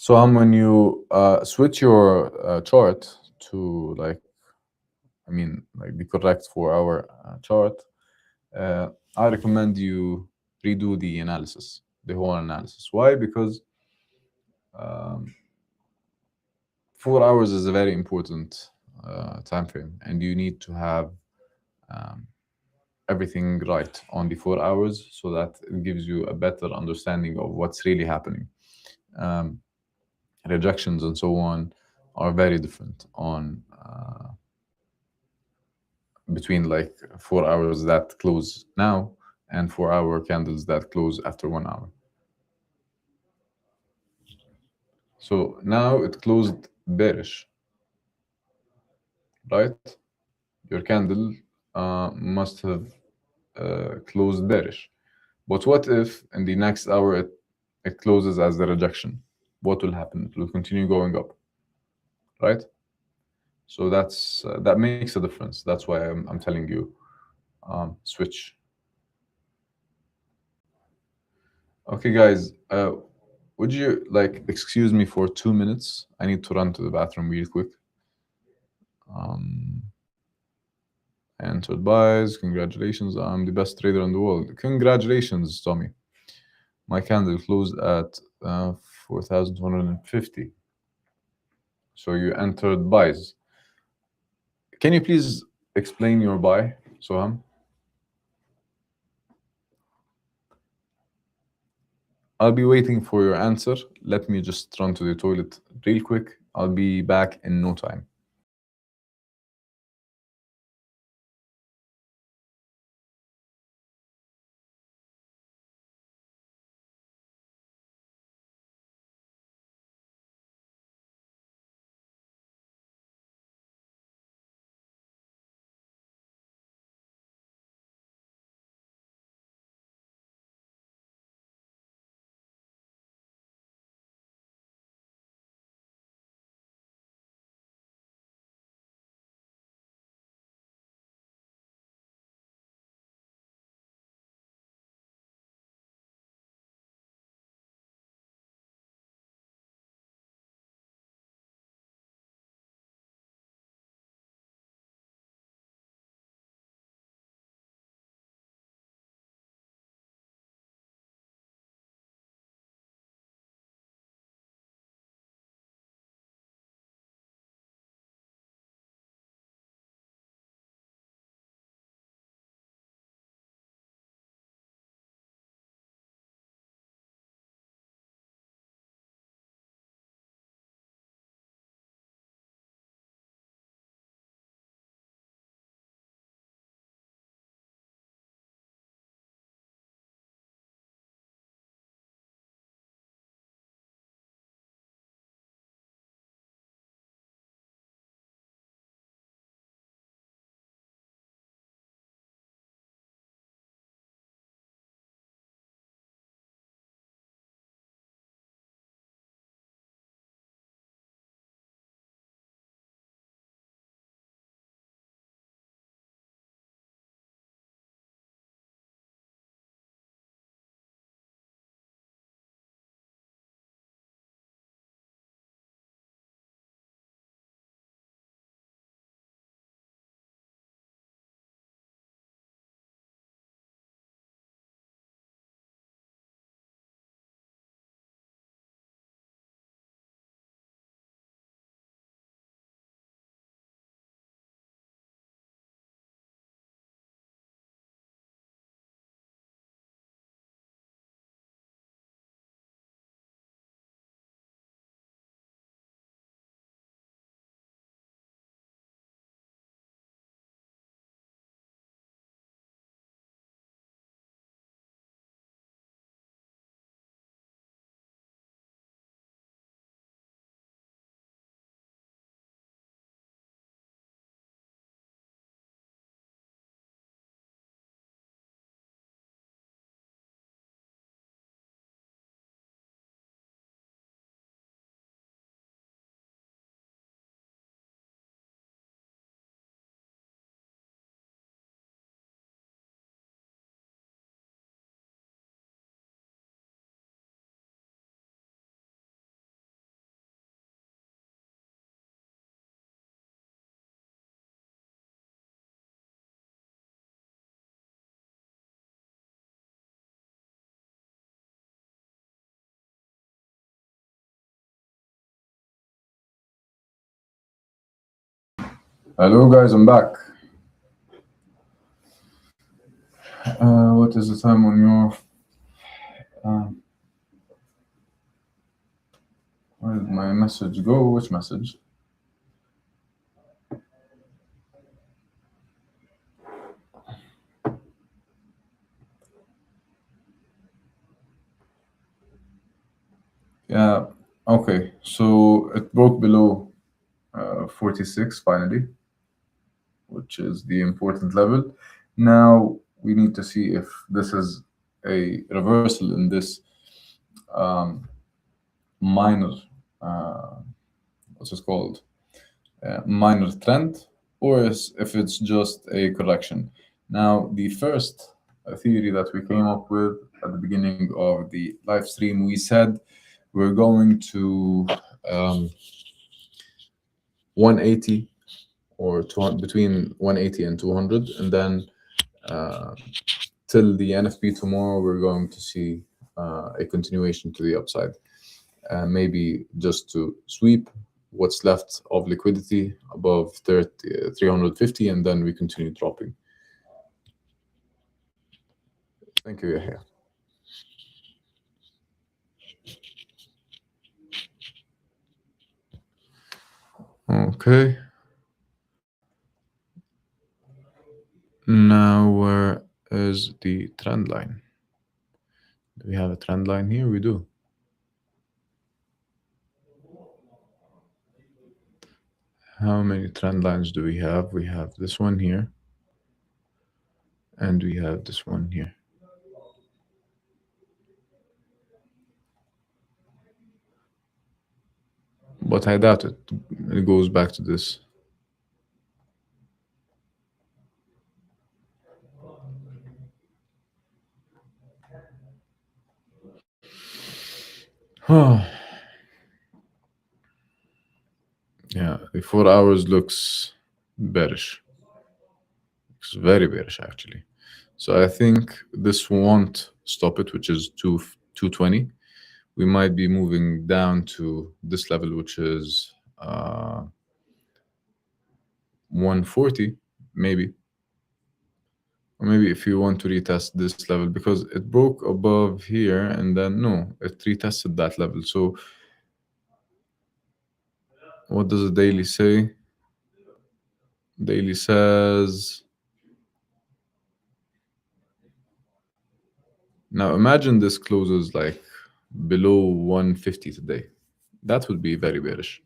So when you switch your chart to like, I mean, like the correct 4 hour chart, I recommend you redo the analysis, the whole analysis. Why? Because um, 4 hours is a very important time frame, and you need to have um, everything right on the 4 hours so that it gives you a better understanding of what's really happening. Um, Rejections and so on are very different on between like 4 hours that close now and 4 hour candles that close after 1 hour. So now it closed bearish, right? Your candle must have closed bearish. But what if in the next hour it closes as the rejection? What will happen? It will continue going up, right? So that makes a difference. That's why I'm telling you switch. Okay, guys, would you like excuse me for 2 minutes? I need to run to the bathroom real quick. Um, I entered buys. Congratulations, I'm the best trader in the world. Congratulations, Tommy. My candle closed at 4,250. So you entered buys. Can you please explain your buy, Soham? I'll be waiting for your answer. Let me just run to the toilet real quick. I'll be back in no time. Hello, guys, I'm back. What is the time on your? Uh, where did my message go? Which message? Yeah. Okay. So it broke below 46 finally, which is the important level. Now we need to see if this is a reversal in this um, minor, uh, what's it called? Minor trend, or if it's just a correction. Now, the first theory that we came up with at the beginning of the live stream, we said we're going to 180 or 200, between 180 and 200, and then uh, till the NFP tomorrow, we're going to see a continuation to the upside. Maybe just to sweep what's left of liquidity above 350, and then we continue dropping. Thank you, Yahya. Okay. Now, where is the trend line? Do we have a trend line here? We do. How many trend lines do we have? We have this one here, and we have this one here. But I doubt it. It goes back to this. Oh, yeah, the 4 hours looks bearish. Looks very bearish, actually. So I think this won't stop it, which is 220. We might be moving down to this level, which is 140, maybe. Or maybe if you want to retest this level, because it broke above here and then no, it retested that level. So what does the daily say? Daily says, now imagine this closes like below 150 today. That would be very bearish.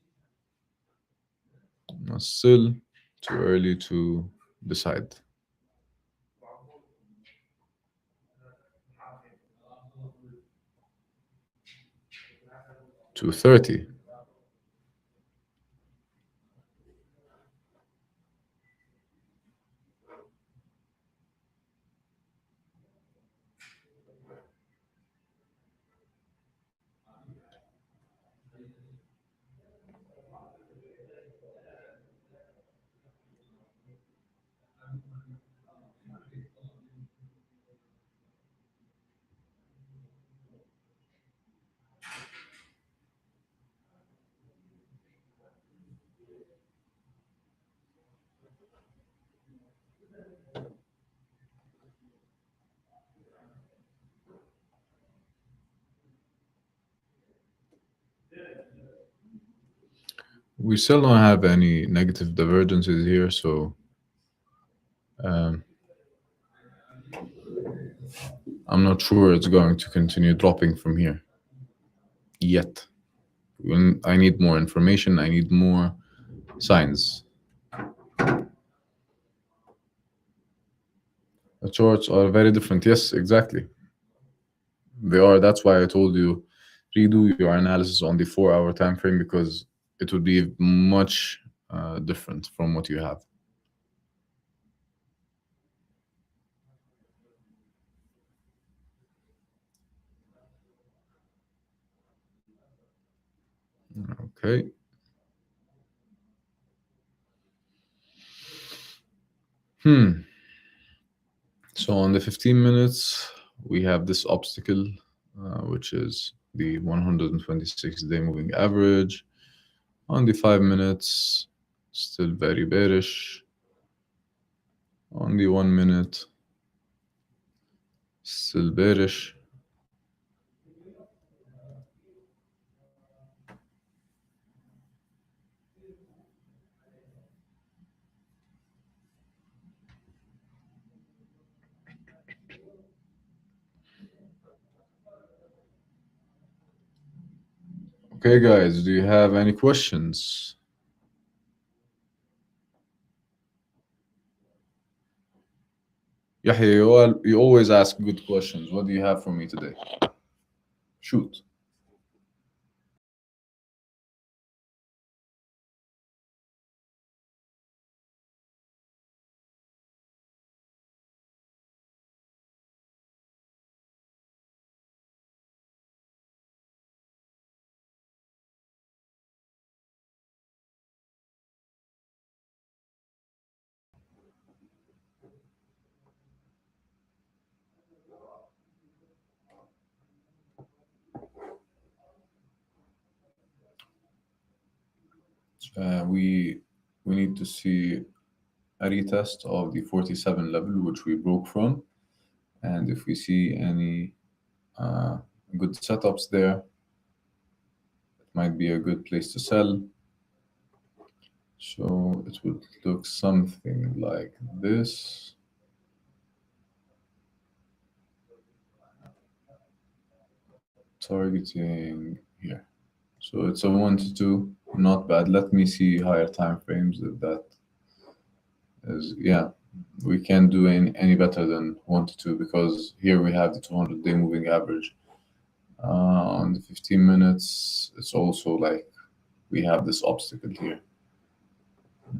Still too early to decide. 230. We still don't have any negative divergences here, so um, I'm not sure it's going to continue dropping from here yet. I need more information, I need more signs. The charts are very different. Yes, exactly. They are. That's why I told you redo your analysis on the 4 hour time frame, because it would be much different from what you have. Okay. So on the 15 minutes, we have this obstacle, which is the 126-day moving average. On the 5 minutes, Still very bearish. On the 1 minute, still bearish. Okay, guys, do you have any questions? Yahya, you always ask good questions. What do you have for me today? Shoot. We need to see a retest of the 47 level, which we broke from. And if we see any uh, good setups there, it might be a good place to sell. So it would look something like this. Targeting here. So it's a 1 to 2, not bad. Let me see higher time frames if that is, yeah. We can't do any better than 1 to 2 because here we have the 200-day moving average. On the 15 minutes, it's also like we have this obstacle here.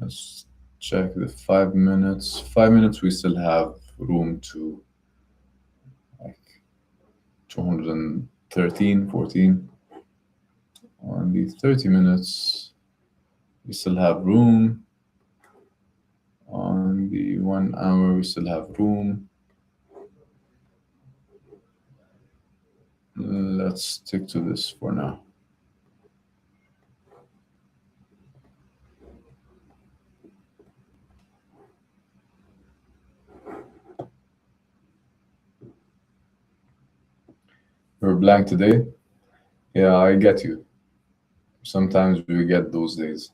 Let's check the 5 minutes. 5 minutes, we still have room to like 213, 14. On the 30 minutes, we still have room. On the 1 hour, we still have room. Let's stick to this for now. We're blank today. Yeah, I get you. Sometimes we get those days.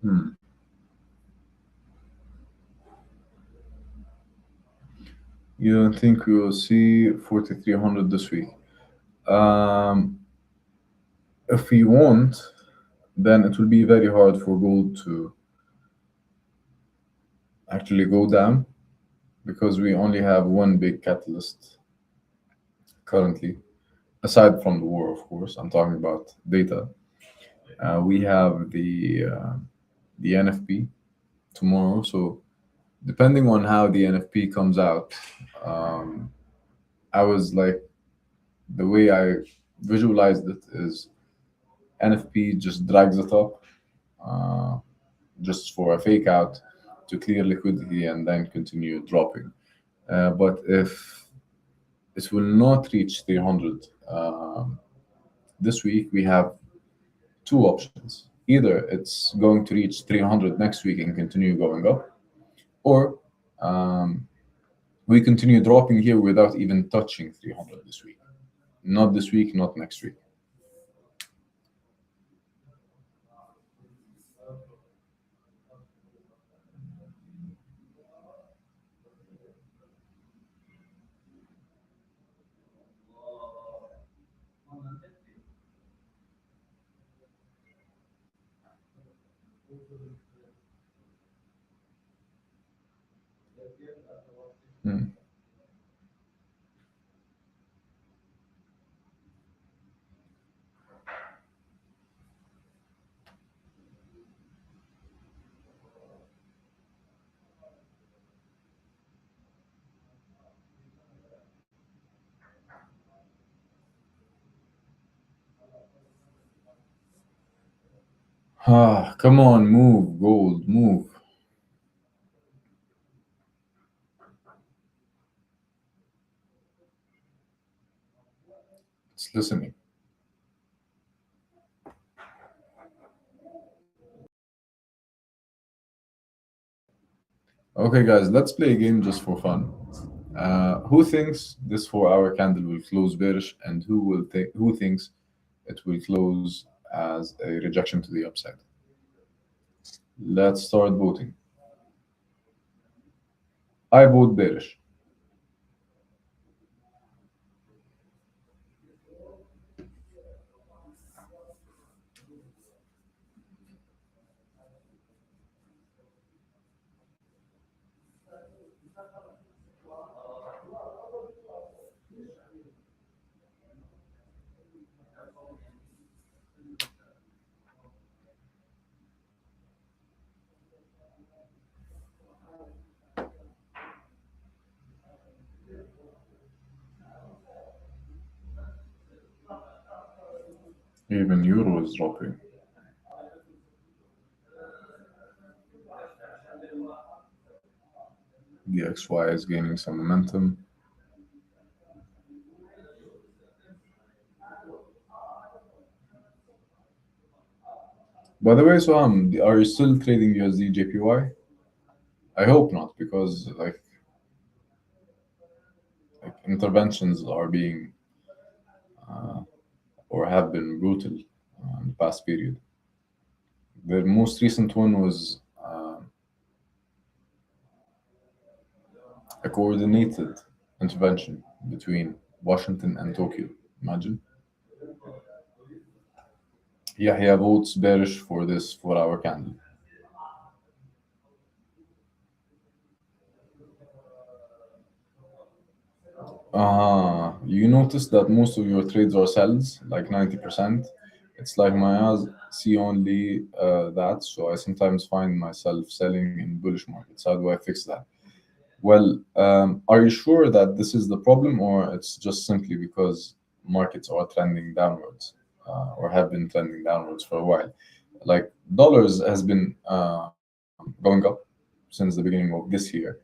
Hmm. You don't think we will see 4,300 this week? If we won't, then it will be very hard for gold to actually go down because we only have one big catalyst currently, aside from the war, of course. I'm talking about data. We have the NFP tomorrow, so depending on how the NFP comes out, um, I was like, the way I visualized it is NFP just drags it up uh, just for a fake out to clear liquidity and then continue dropping. But if it will not reach 300 this week, we have two options. Either it's going to reach 300 next week and continue going up, or we continue dropping here without even touching 300 this week. Not this week, not next week. Hmm. Ah, come on, move, gold, move. It's listening. Okay, guys, let's play a game just for fun. Who thinks this 4 hour candle will close bearish, and who thinks it will close as a rejection to the upside? Let's start voting. I vote bearish. Even euro is dropping. The XY is gaining some momentum. By the way, so are you still trading USD JPY? I hope not, because like interventions are being or have been brutal in the past period. The most recent one was a coordinated intervention between Washington and Tokyo. Imagine. Yahya votes bearish for this 4 hour candle. You notice that most of your trades are sells, like 90%. It's like my eyes see only that, so I sometimes find myself selling in bullish markets. How do I fix that? Well, are you sure that this is the problem, or it's just simply because markets are trending downwards, or have been trending downwards for a while? Like dollars has been going up since the beginning of this year,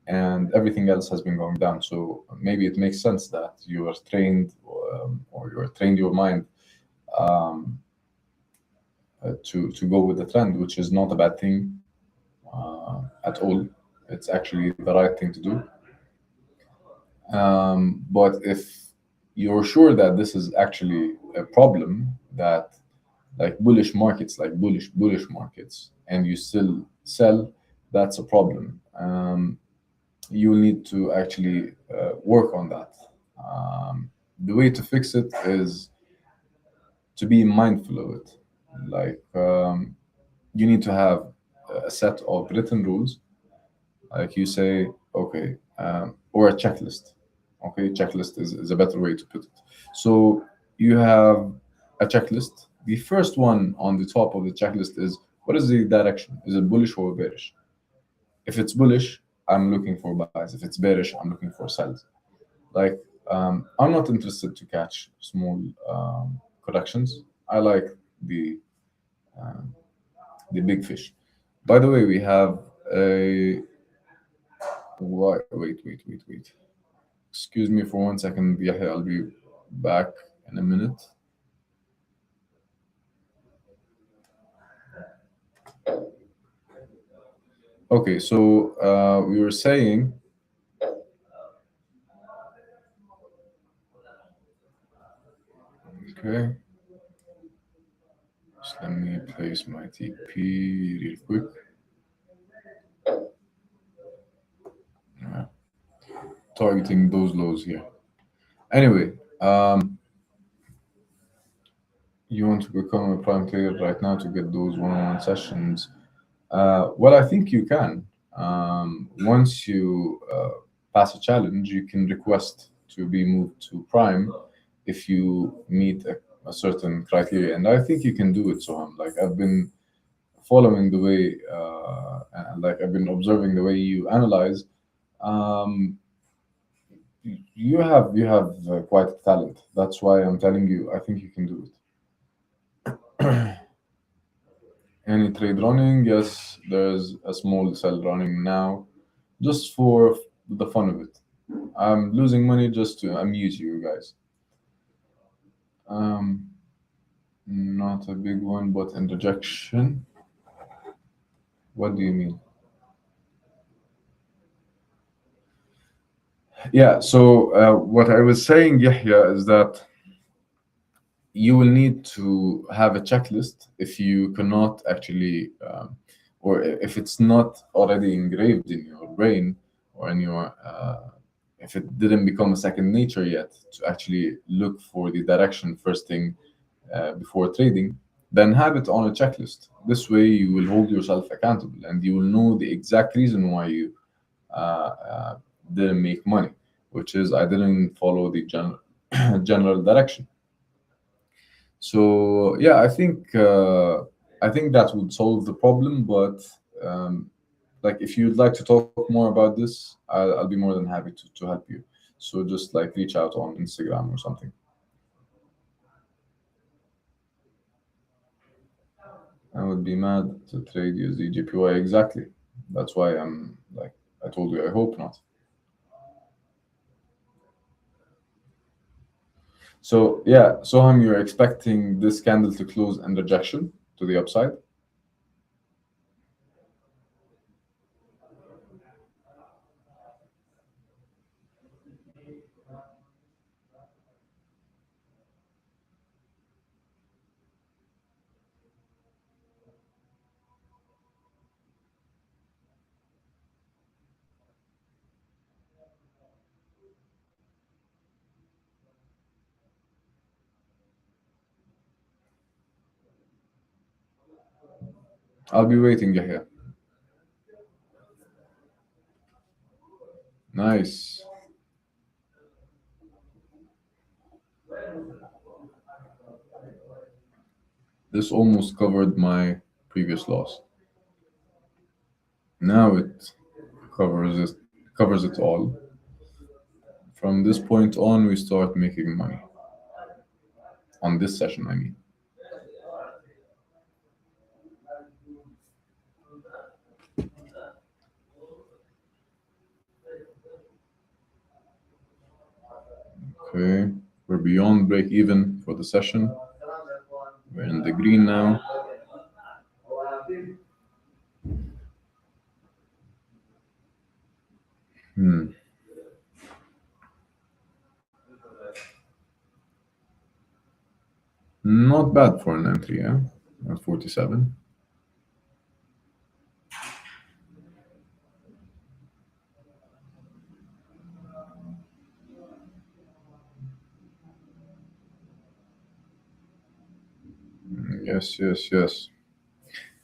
and everything else has been going down. So maybe it makes sense that you are trained, or you are trained your mind um, to go with the trend, which is not a bad thing at all. It's actually the right thing to do. But if you're sure that this is actually a problem, that like bullish markets, like bullish markets, and you still sell, that's a problem. You will need to actually work on that. The way to fix it is to be mindful of it. Like you need to have a set of written rules. Like you say, okay, or a checklist. Okay, checklist is a better way to put it. So you have a checklist. The first one on the top of the checklist is, what is the direction? Is it bullish or bearish? If it's bullish, I'm looking for buys. If it's bearish, I'm looking for sells. Like I'm not interested to catch small corrections. I like the the big fish. By the way, we have a wait. Excuse me for 1 second, Yahya. I'll be back in a minute. Okay, so we were saying, okay, just let me place my TP real quick. Yeah, targeting those lows here. Anyway, you want to become a prime player right now to get those one-on-one sessions? Well, I think you can. Once you pass a challenge, you can request to be moved to prime if you meet a certain criteria, and I think you can do it. So I'm like, I've been following the way, and like I've been observing the way you analyze. Um, you have quite a talent. That's why I'm telling you. I think you can do it. Any trade running? Yes, there's a small sell running now, just for the fun of it. I'm losing money just to amuse you guys. Um, Not a big one, but in rejection. What do you mean? Yeah. So what I was saying, Yahya, is that you will need to have a checklist if you cannot actually, or if it's not already engraved in your brain or in your, if it didn't become a second nature yet to actually look for the direction first thing before trading, then have it on a checklist. This way, you will hold yourself accountable and you will know the exact reason why you didn't make money, which is I didn't follow the general direction. So yeah, I think that would solve the problem. But like, if you'd like to talk more about this, I'll be more than happy to help you. So just like reach out on Instagram or something. I would be mad to trade USD JPY. Exactly. That's why I'm like, I told you, I hope not. So yeah, Soham, you're expecting this candle to close and rejection to the upside. I'll be waiting, Yahya. Nice. This almost covered my previous loss. Now it covers it all. From this point on, we start making money on this session. I mean, okay, we're beyond break even for the session. We're in the green now. Hmm. Not bad for an entry, yeah, at 47. Yes, yes, yes.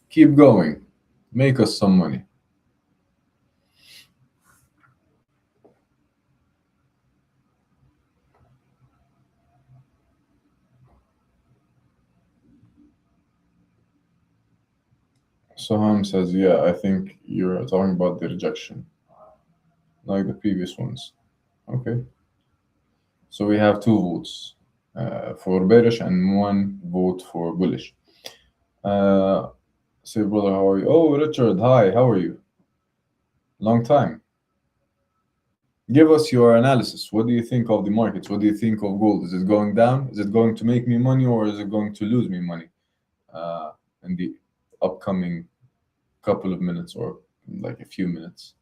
Keep going. Make us some money. Soham says, yeah, I think you're talking about the rejection, like the previous ones. Okay. So we have two votes for bearish and one vote for bullish. Uh, say, brother, how are you? Oh, Richard, hi, how are you? Long time. Give us your analysis. What do you think of the markets? What do you think of gold? Is it going down? Is it going to make me money or is it going to lose me money uh, in the upcoming couple of minutes or like a few minutes?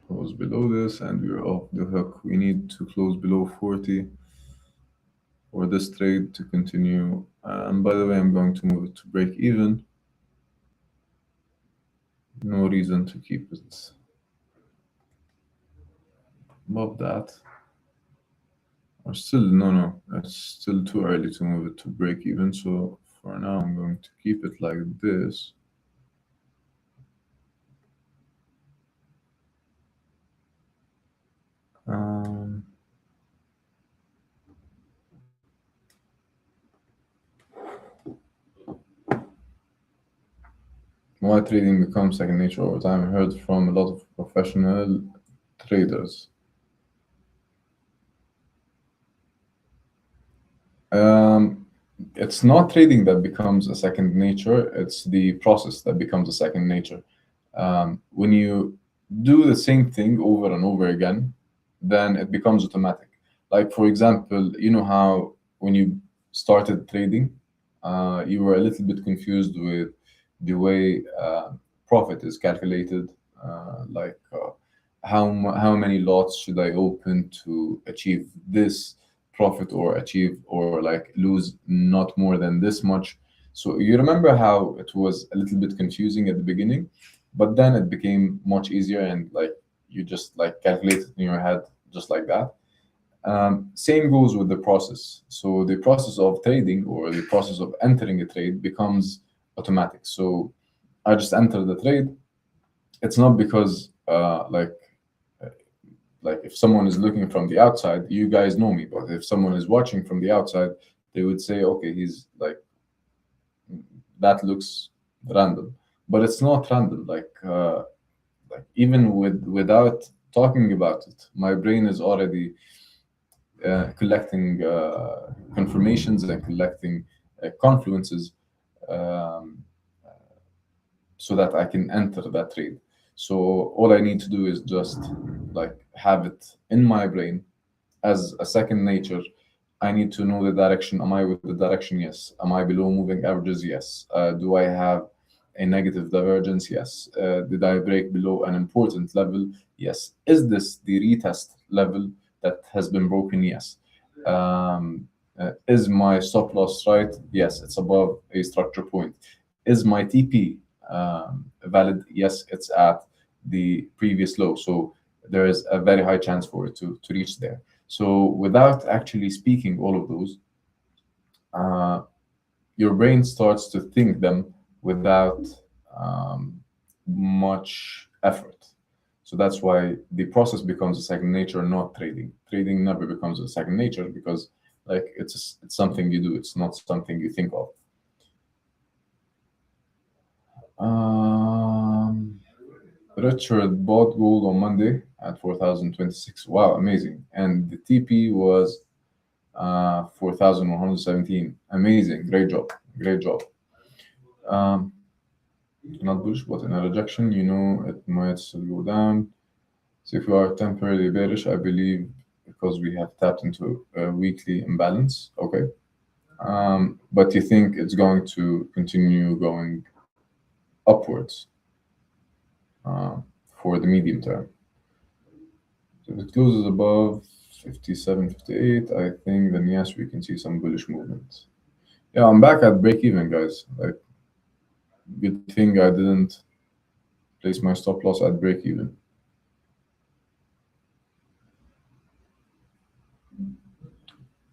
Close below this and we're off the hook. We need to close below 40 for this trade to continue. And by the way, I'm going to move it to break even. No reason to keep it above that. Or still, no, it's still too early to move it to break even. So for now, I'm going to keep it like this. Um, Why trading becomes second nature over time? I heard from a lot of professional traders. Um, it's not trading that becomes a second nature, it's the process that becomes a second nature. When you do the same thing over and over again, then it becomes automatic. Like, for example, you know how when you started trading, you were a little bit confused with the way profit is calculated, how many lots should I open to achieve this profit or achieve or like lose not more than this much. So you remember how it was a little bit confusing at the beginning, but then it became much easier and like you just like calculate it in your head just like that. Same goes with the process. So the process of trading or the process of entering a trade becomes automatic. So I just enter the trade. It's not because like if someone is looking from the outside, you guys know me, but if someone is watching from the outside, they would say, okay, he's like that looks random, but it's not random. Like even without talking about it, my brain is already collecting confirmations and collecting confluences, um, so that I can enter that trade. So all I need to do is just like have it in my brain as a second nature. I need to know the direction. Am I with the direction? Yes. Am I below moving averages? Yes. Do I have a negative divergence? Yes. Did I break below an important level? Yes. Is this the retest level that has been broken? Yes. Is my stop loss right? Yes, it's above a structure point. Is my TP valid? Yes, it's at the previous low. So there is a very high chance for it to reach there. So without actually speaking all of those, uh, your brain starts to think them without um, much effort. So that's why the process becomes a second nature, not trading. Trading never becomes a second nature because like it's something you do. It's not something you think of. Um, Richard bought gold on Monday at 4,026. Wow, amazing. And the TP was 4,117. Amazing. Great job. Great job. Um, Not bullish, but in a rejection, you know, it might still go down. So if we are temporarily bearish, I believe because we have tapped into a weekly imbalance. Okay. But you think it's going to continue going upwards uh, for the medium term. So if it closes above 57, 58, I think then yes, we can see some bullish movement. Yeah, I'm back at break even, guys. Like, good thing I didn't place my stop loss at break even.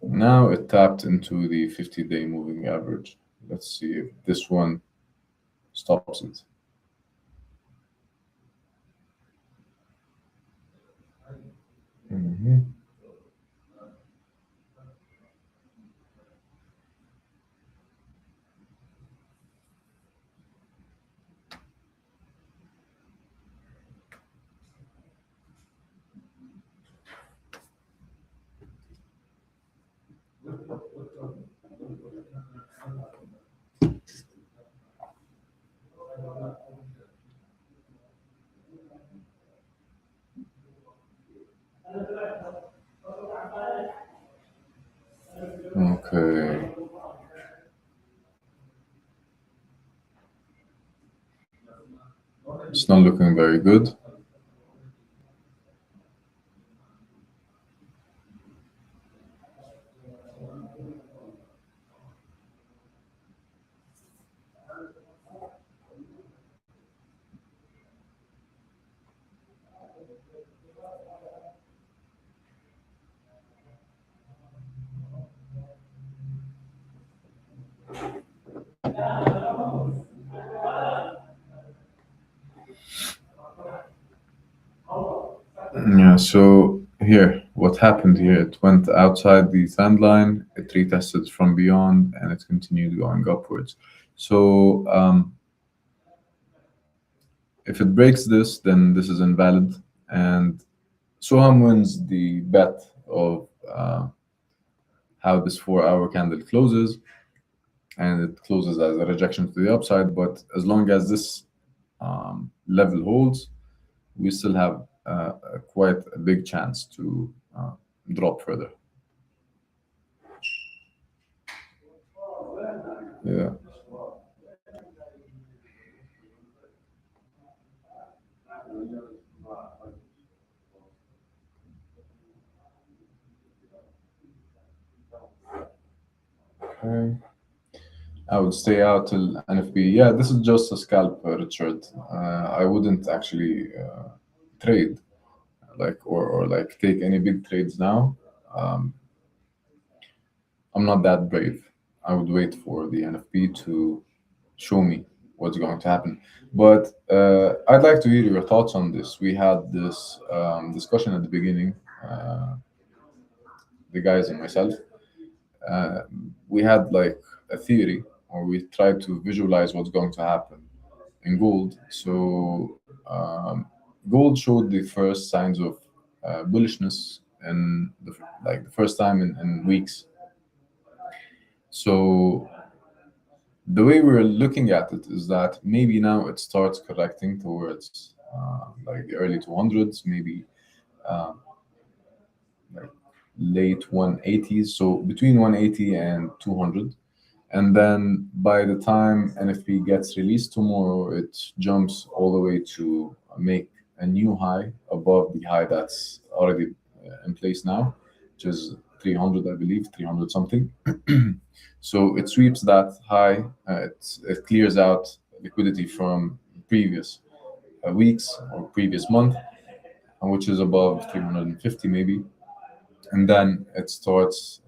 Now it tapped into the 50-day moving average. Let's see if this one stops it. Mhm. Okay. It's not looking very good. Yeah, so here, what happened here? It went outside the trend line, it retested from beyond, and it continued going upwards. So If it breaks this, then this is invalid, and Soham wins the bet of how this 4 hour candle closes, and it closes as a rejection to the upside. But as long as this level holds, we still have quite a big chance to drop further. Yeah. Okay. I would stay out till NFP. Yeah, this is just a scalp, Richard. I wouldn't actually trade or like take any big trades now. Um, I'm not that brave. I would wait for the NFP to show me what's going to happen. But I'd like to hear your thoughts on this. We had this discussion at the beginning, uh, the guys and myself. Uh, we had like a theory, or we tried to visualize what's going to happen in gold. So gold showed the first signs of bullishness in the first time in weeks. So the way we're looking at it is that maybe now it starts correcting towards like the early 200s, maybe uh, like late 180s, so between 180 and 200. And then by the time NFP gets released tomorrow, it jumps all the way to make a new high above the high that's already in place now, which is 300, I believe, 300 something. So it sweeps that high, it clears out liquidity from previous weeks or previous month, which is above 350 maybe, and then it starts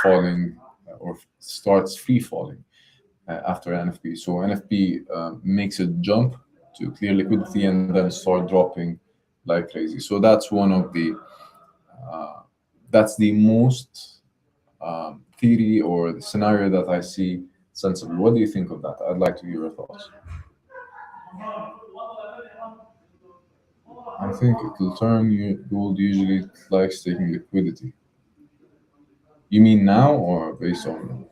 falling or starts free falling after NFP. So NFP makes it jump to clear liquidity and then start dropping like crazy. So that's one of the that's the most theory or the scenario that I see sensible. What do you think of that? I'd like to hear your thoughts. I think it will turn. Gold usually likes taking liquidity. You mean now or based on?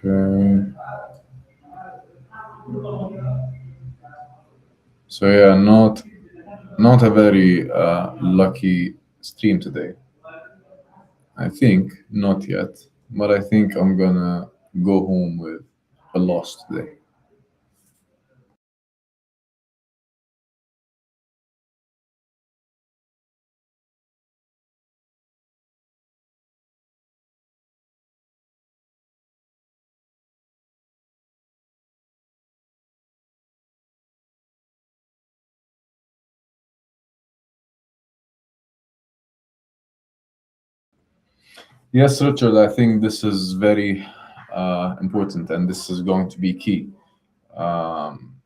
Okay. So yeah, not a very lucky stream today. I think not yet, but I think I'm gonna go home with a loss today. Yes, Richard, I think this is very important, and this is going to be key. Um,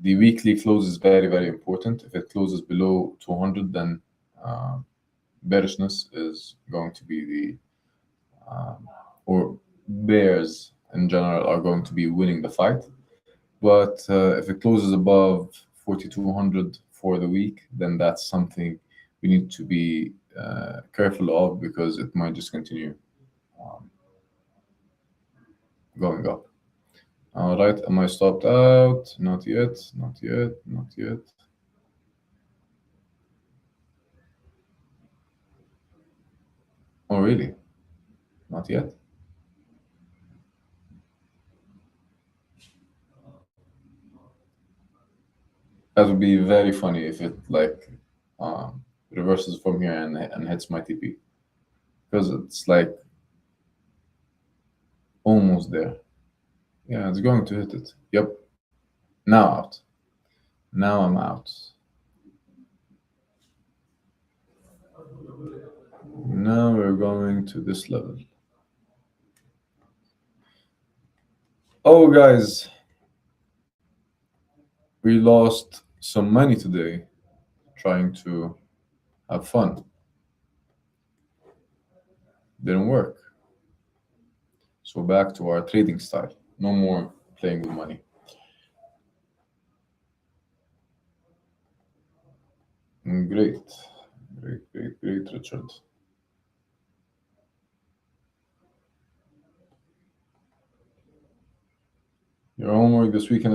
the weekly close is very, very important. If it closes below 200, then uh, bearishness is going to be or bears in general are going to be winning the fight. But if it closes above 4,200 for the week, then that's something we need to be careful of because it might just continue um, going up. All right, am I stopped out? Not yet, not yet, not yet. Oh, really? Not yet? That would be very funny if it like reverses from here and hits my TP because it's like almost there. Yeah, it's going to hit it. Yep. Now out. Now I'm out. Now we're going to this level. Oh, guys, we lost some money today trying to have fun. Didn't work. So back to our trading style. No more playing with money. Great. Great, great, great, Richard. Your homework this weekend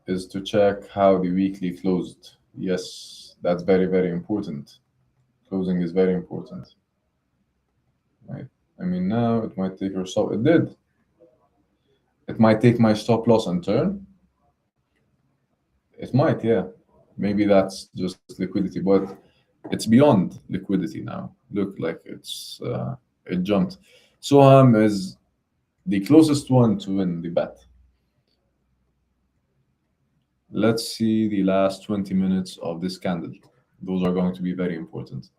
is to check how the weekly closed. Yes, that's very, very important. Closing is very important. Right. I mean, now it might take your stop. It did. It might take my stop loss and turn. It might, yeah. Maybe that's just liquidity, but it's beyond liquidity now. Look, like it jumped. Soham is the closest one to win the bet. Let's see the last 20 minutes of this candle. Those are going to be very important.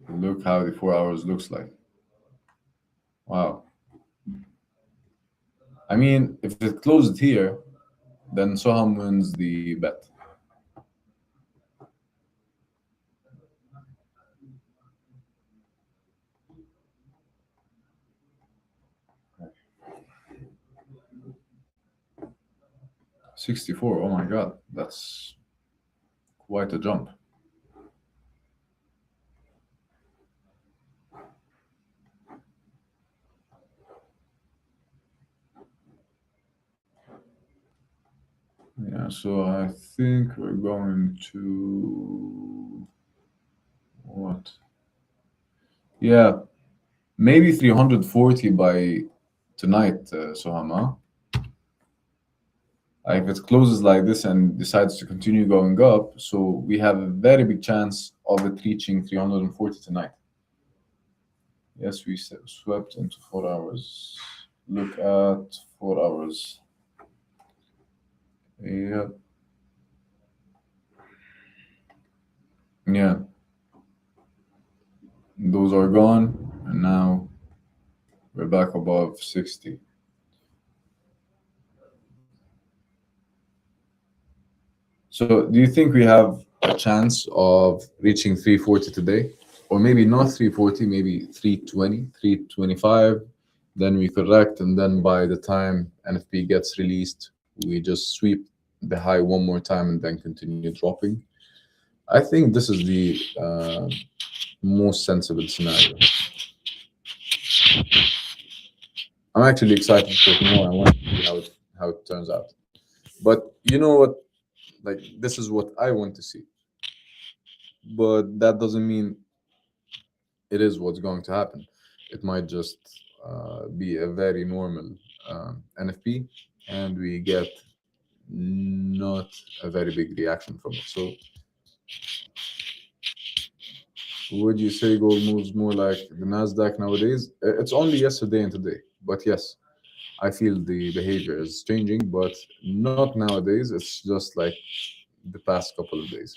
Look how the 4 hours looks like. Wow. I mean, if it closed here, then Soham wins the bet. 64. Oh my God, that's quite a jump. Yeah, so I think we're going to what? Yeah, maybe 340 by tonight, Sohama. If it closes like this and decides to continue going up, so we have a very big chance of it reaching 340 tonight. Yes, we swept into 4 hours. Look at 4 hours. Yeah, yeah, those are gone, and now we're back above 60. So, do you think we have a chance of reaching 340 today? Or maybe not 340, maybe 320, 325. Then we correct, and then by the time NFP gets released, we just sweep the high one more time and then continue dropping. I think this is the most sensible scenario. I'm actually excited for tomorrow. I want to see how it turns out. But you know what? Like, this is what I want to see. But that doesn't mean it is what's going to happen. It might just be a very normal NFP, and we get not a very big reaction from it. So, would you say gold moves more like the Nasdaq nowadays? It's only yesterday and today, but yes, I feel the behavior is changing, but not nowadays. It's just like the past couple of days.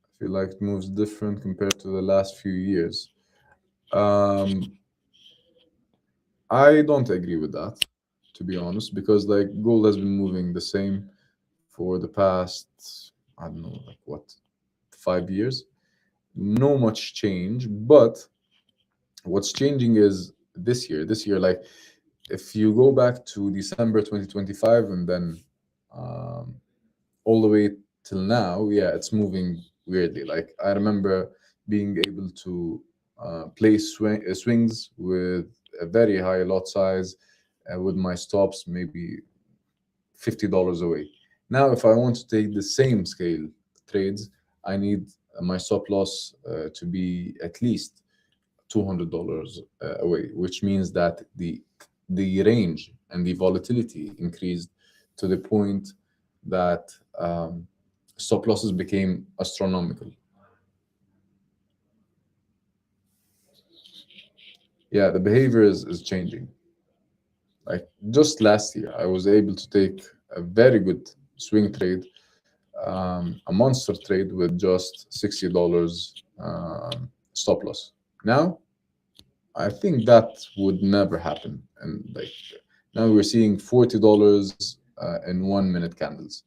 I feel like it moves different compared to the last few years. Um, I don't agree with that, to be honest, because like gold has been moving the same for the past, I don't know, like what, 5 years. No much change, but what's changing is this year. This year, like if you go back to December 2025 and then um, all the way till now, yeah, it's moving weirdly. Like I remember being able to play swings with a very high lot size, with my stops maybe $50 away. Now, if I want to take the same scale trades, I need my stop loss to be at least $200 away, which means that the the range and the volatility increased to the point that stop losses became astronomical. Yeah, the behavior is changing. Like just last year, I was able to take a very good swing trade, a monster trade with just $60 stop loss. Now, I think that would never happen. And like now we're seeing $40 in 1 minute candles.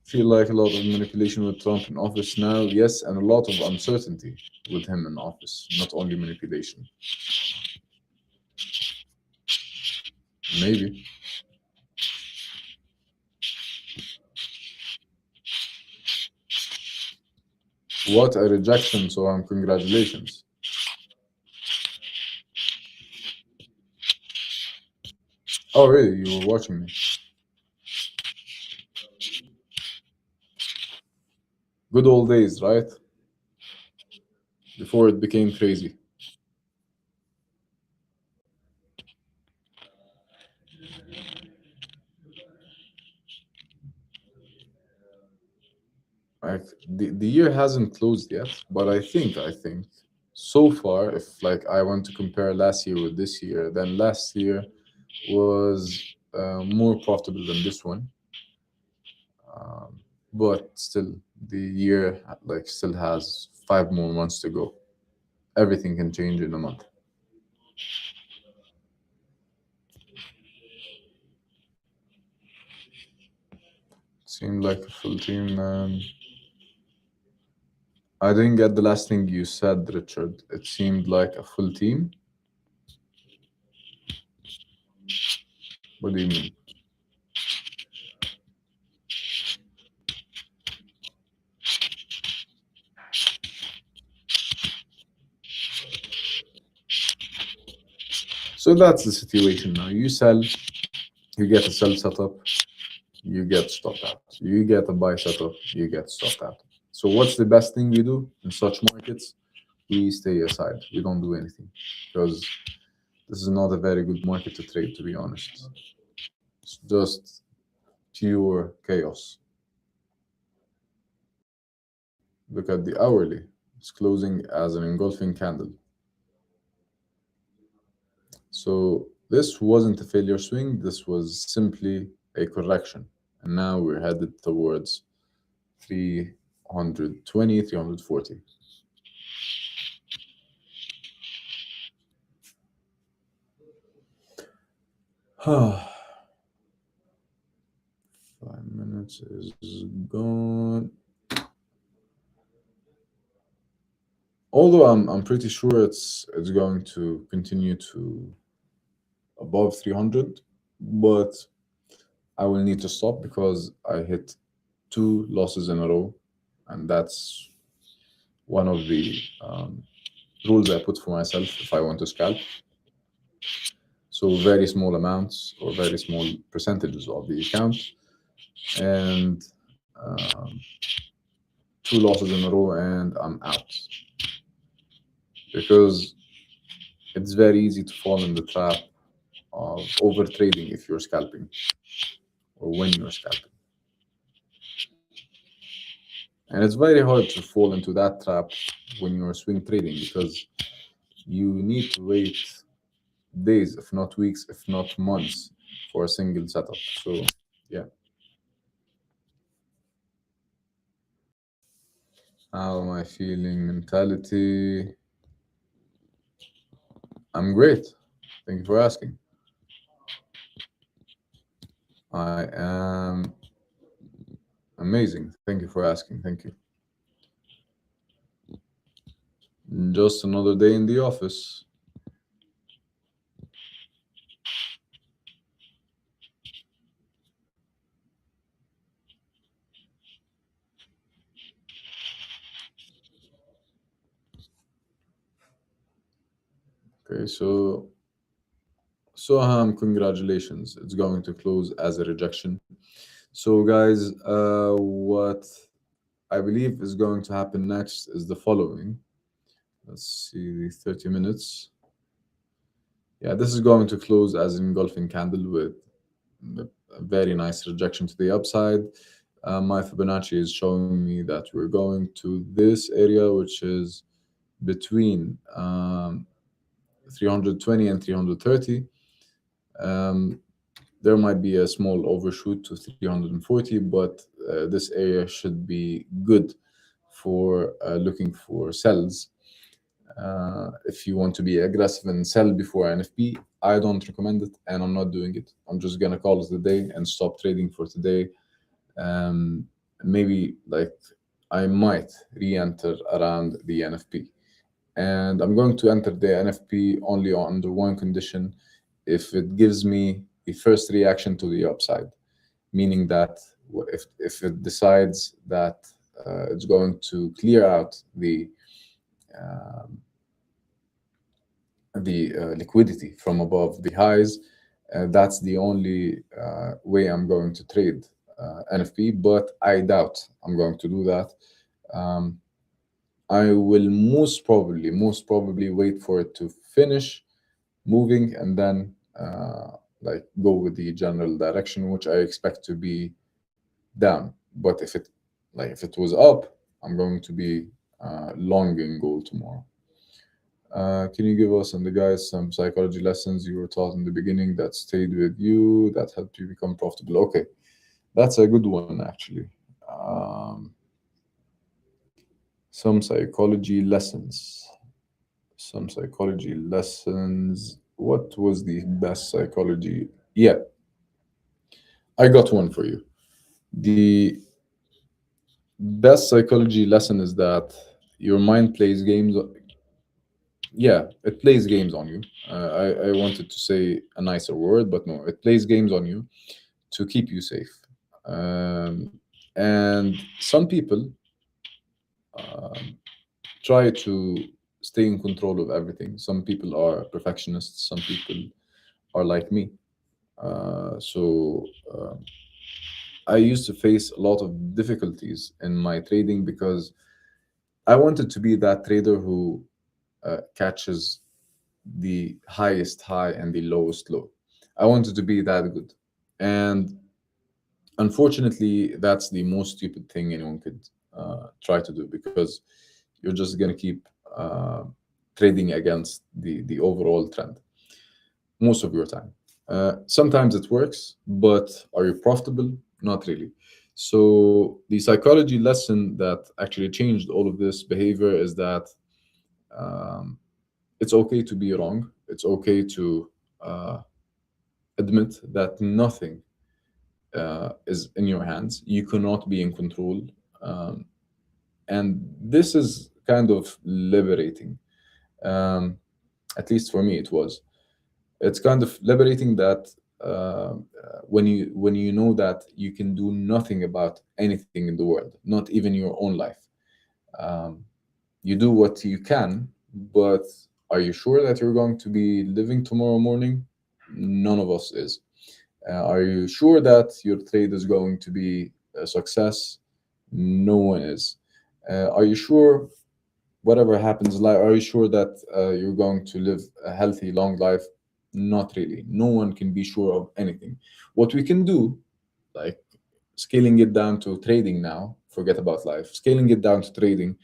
Feel like a lot of manipulation with Trump in office now, yes, and a lot of uncertainty with him in office, not only manipulation. Maybe. What a rejection, so congratulations. Oh, really? You were watching me? Good old days, right? Before it became crazy. Like the year hasn't closed yet, but I think so far, if like I want to compare last year with this year, then last year was more profitable than this one. Um, but still, the year like still has 5 more months to go. Everything can change in a month. Seemed like a full team, man. I didn't get the last thing you said, Richard. It seemed like a full team. What do you mean? So that's the situation now. You sell, you get a sell setup, you get stopped out. You get a buy setup, you get stopped out. So what's the best thing we do in such markets? We stay aside. We don't do anything because this is not a very good market to trade, to be honest. It's just pure chaos. Look at the hourly. It's closing as an engulfing candle. So this wasn't a failure swing, this was simply a correction. And now we're headed towards 320, 340. 5 minutes is gone. Although I'm pretty sure it's going to continue to above 300, but I will need to stop because I hit two losses in a row, and that's one of the rules I put for myself if I want to scalp. So very small amounts or very small percentages of the account, and two losses in a row, and I'm out because it's very easy to fall in the trap of over trading if you're scalping or when you're scalping. And it's very hard to fall into that trap when you're swing trading because you need to wait days, if not weeks, if not months, for a single setup. So, yeah. How am I feeling? Mentality. I'm great. Thank you for asking. I am amazing. Thank you for asking. Thank you. Just another day in the office. Okay, so congratulations. It's going to close as a rejection. So, guys, what I believe is going to happen next is the following. Let's see the 30 minutes. Yeah, this is going to close as an engulfing candle with a very nice rejection to the upside. My Fibonacci is showing me that we're going to this area, which is between 320 and 330. Um, there might be a small overshoot to 340, but this area should be good for looking for sells. If you want to be aggressive and sell before NFP, I don't recommend it, and I'm not doing it. I'm just gonna call it a day and stop trading for today. Um, Maybe like I might re-enter around the NFP, and I'm going to enter the NFP only under one condition: if it gives me the first reaction to the upside, meaning that if it decides that it's going to clear out um, the liquidity from above the highs, that's the only way I'm going to trade NFP. But I doubt I'm going to do that. Um, I will most probably wait for it to finish moving and then like go with the general direction, which I expect to be down. But if it was up, I'm going to be long in gold tomorrow. Can you give us and the guys some psychology lessons you were taught in the beginning that stayed with you, that helped you become profitable? Okay, that's a good one actually. Um, some psychology lessons. Some psychology lessons. What was the best psychology? Yeah, I got one for you. The best psychology lesson is that your mind plays games. Yeah, it plays games on you. I wanted to say a nicer word, but no, it plays games on you to keep you safe. And some people um, try to stay in control of everything. Some people are perfectionists. Some people are like me. So I used to face a lot of difficulties in my trading because I wanted to be that trader who catches the highest high and the lowest low. I wanted to be that good. And unfortunately, that's the most stupid thing anyone could try to do, because you're just going to keep uh, trading against the overall trend most of your time. Sometimes it works, but are you profitable? Not really. So, the psychology lesson that actually changed all of this behavior is that um, it's okay to be wrong. It's okay to uh, admit that nothing is in your hands. You cannot be in control. Um, and this is kind of liberating. Um, at least for me, it was. It's kind of liberating that when you know that you can do nothing about anything in the world, not even your own life. Um, you do what you can, but are you sure that you're going to be living tomorrow morning? None of us is. Are you sure that your trade is going to be a success? No one is. Are you sure whatever happens in life, are you sure that you're going to live a healthy, long life? Not really. No one can be sure of anything. What we can do, like scaling it down to trading now, forget about life, scaling it down to trading,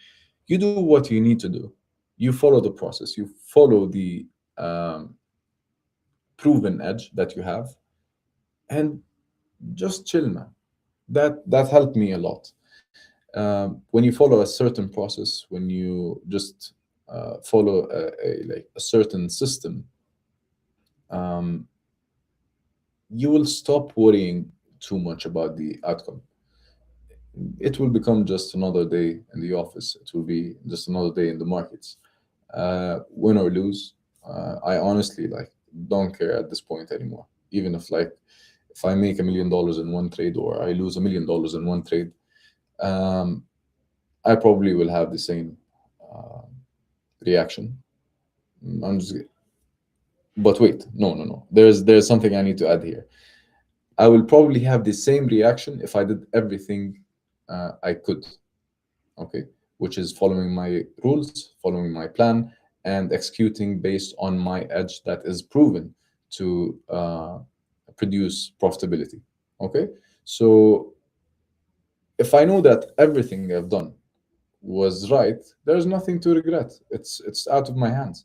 you do what you need to do. You follow the process, you follow the um, proven edge that you have, and just chill, man. That helped me a lot. When you follow a certain process, when you just follow a certain system, um, you will stop worrying too much about the outcome. It will become just another day in the office. It will be just another day in the markets. Win or lose, I honestly like don't care at this point anymore. Even if I make $1 million in one trade or I lose $1 million in one trade, um, I probably will have the same uh, reaction. I'm just, but wait, no. There's something I need to add here. I will probably have the same reaction if I did everything I could, okay, which is following my rules, following my plan, and executing based on my edge that is proven to produce profitability. Okay, so if I know that everything I've done was right, there's nothing to regret. It's out of my hands.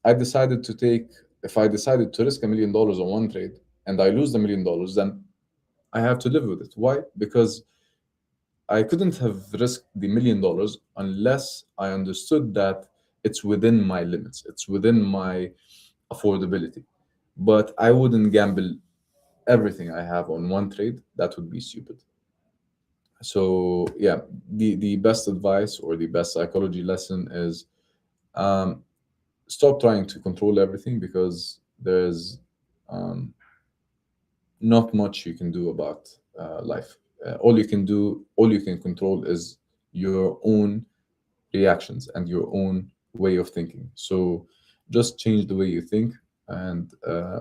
I decided to take If I decided to risk $1 million on one trade and I lose the $1 million, then I have to live with it. Why? Because I couldn't have risked the $1 million unless I understood that it's within my limits, it's within my affordability. But I wouldn't gamble everything I have on one trade. That would be stupid. So yeah, the best advice or the best psychology lesson is, um, stop trying to control everything, because there's um, not much you can do about life. All you can control is your own reactions and your own way of thinking. So just change the way you think and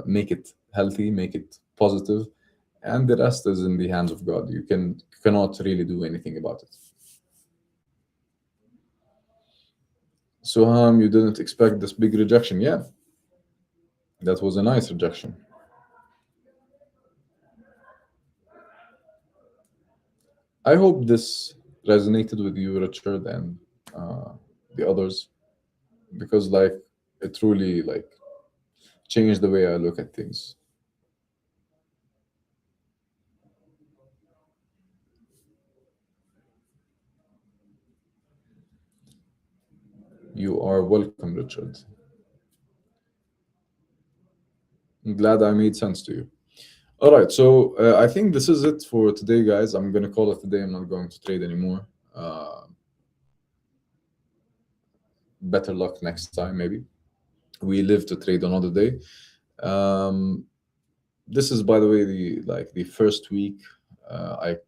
make it healthy, make it positive, and the rest is in the hands of God. Cannot really do anything about it. So you didn't expect this big rejection? Yeah, that was a nice rejection. I hope this resonated with you, Richard, and uh, the others, because like it truly like changed the way I look at things. You are welcome, Richard. I'm glad I made sense to you. All right, so I think this is it for today, guys. I'm gonna call it today. I'm not going to trade anymore. Better luck next time, maybe. We live to trade another day. Um, this is, by the way, the first week. I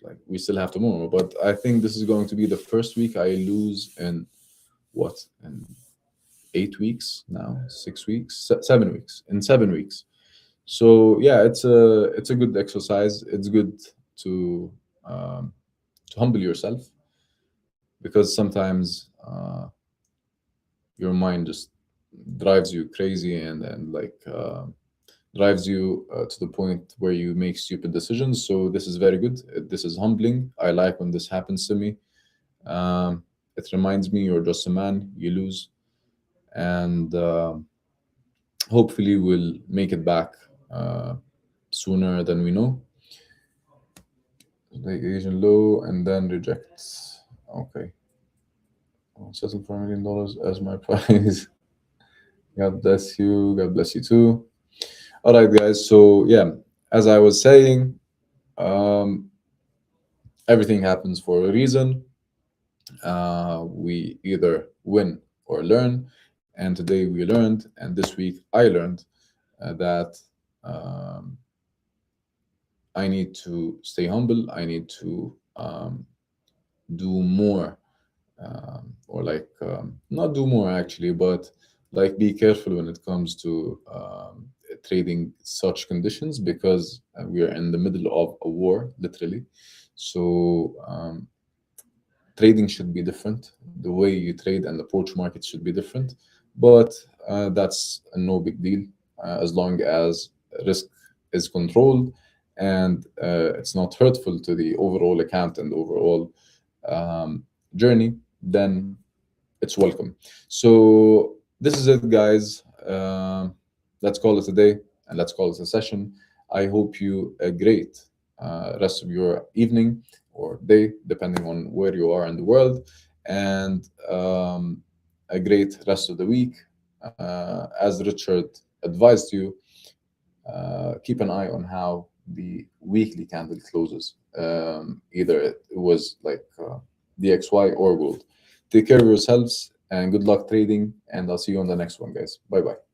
like we still have tomorrow, but I think this is going to be the first week I lose in what, in 8 weeks now, 6 weeks, 7 weeks, in 7 weeks. So yeah, it's a good exercise. It's good to um, to humble yourself, because sometimes your mind just drives you crazy, and like drives you to the point where you make stupid decisions. So this is very good. This is humbling. I like when this happens to me. It reminds me you're just a man. You lose, and hopefully we'll make it back uh, sooner than we know. Like Asian low and then rejects. Okay. I'll settle for $1 million as my price. God bless you. God bless you too. All right, guys. So yeah, as I was saying, um, everything happens for a reason. We either win or learn, and today we learned, and this week I learned that um, I need to stay humble. I need to do more, or like not do more actually, but like be careful when it comes to trading such conditions, because we are in the middle of a war, literally. So trading should be different. The way you trade and approach markets should be different, but that's no big deal as long as risk is controlled and it's not hurtful to the overall account and overall um, journey. Then it's welcome. So this is it, guys. Let's call it a day and let's call it a session. I hope you a great rest of your evening or day, depending on where you are in the world, and a great rest of the week. As Richard advised you, keep an eye on how the weekly candle closes. Either it was like DXY or gold. Take care of yourselves and good luck trading. And I'll see you on the next one, guys. Bye bye.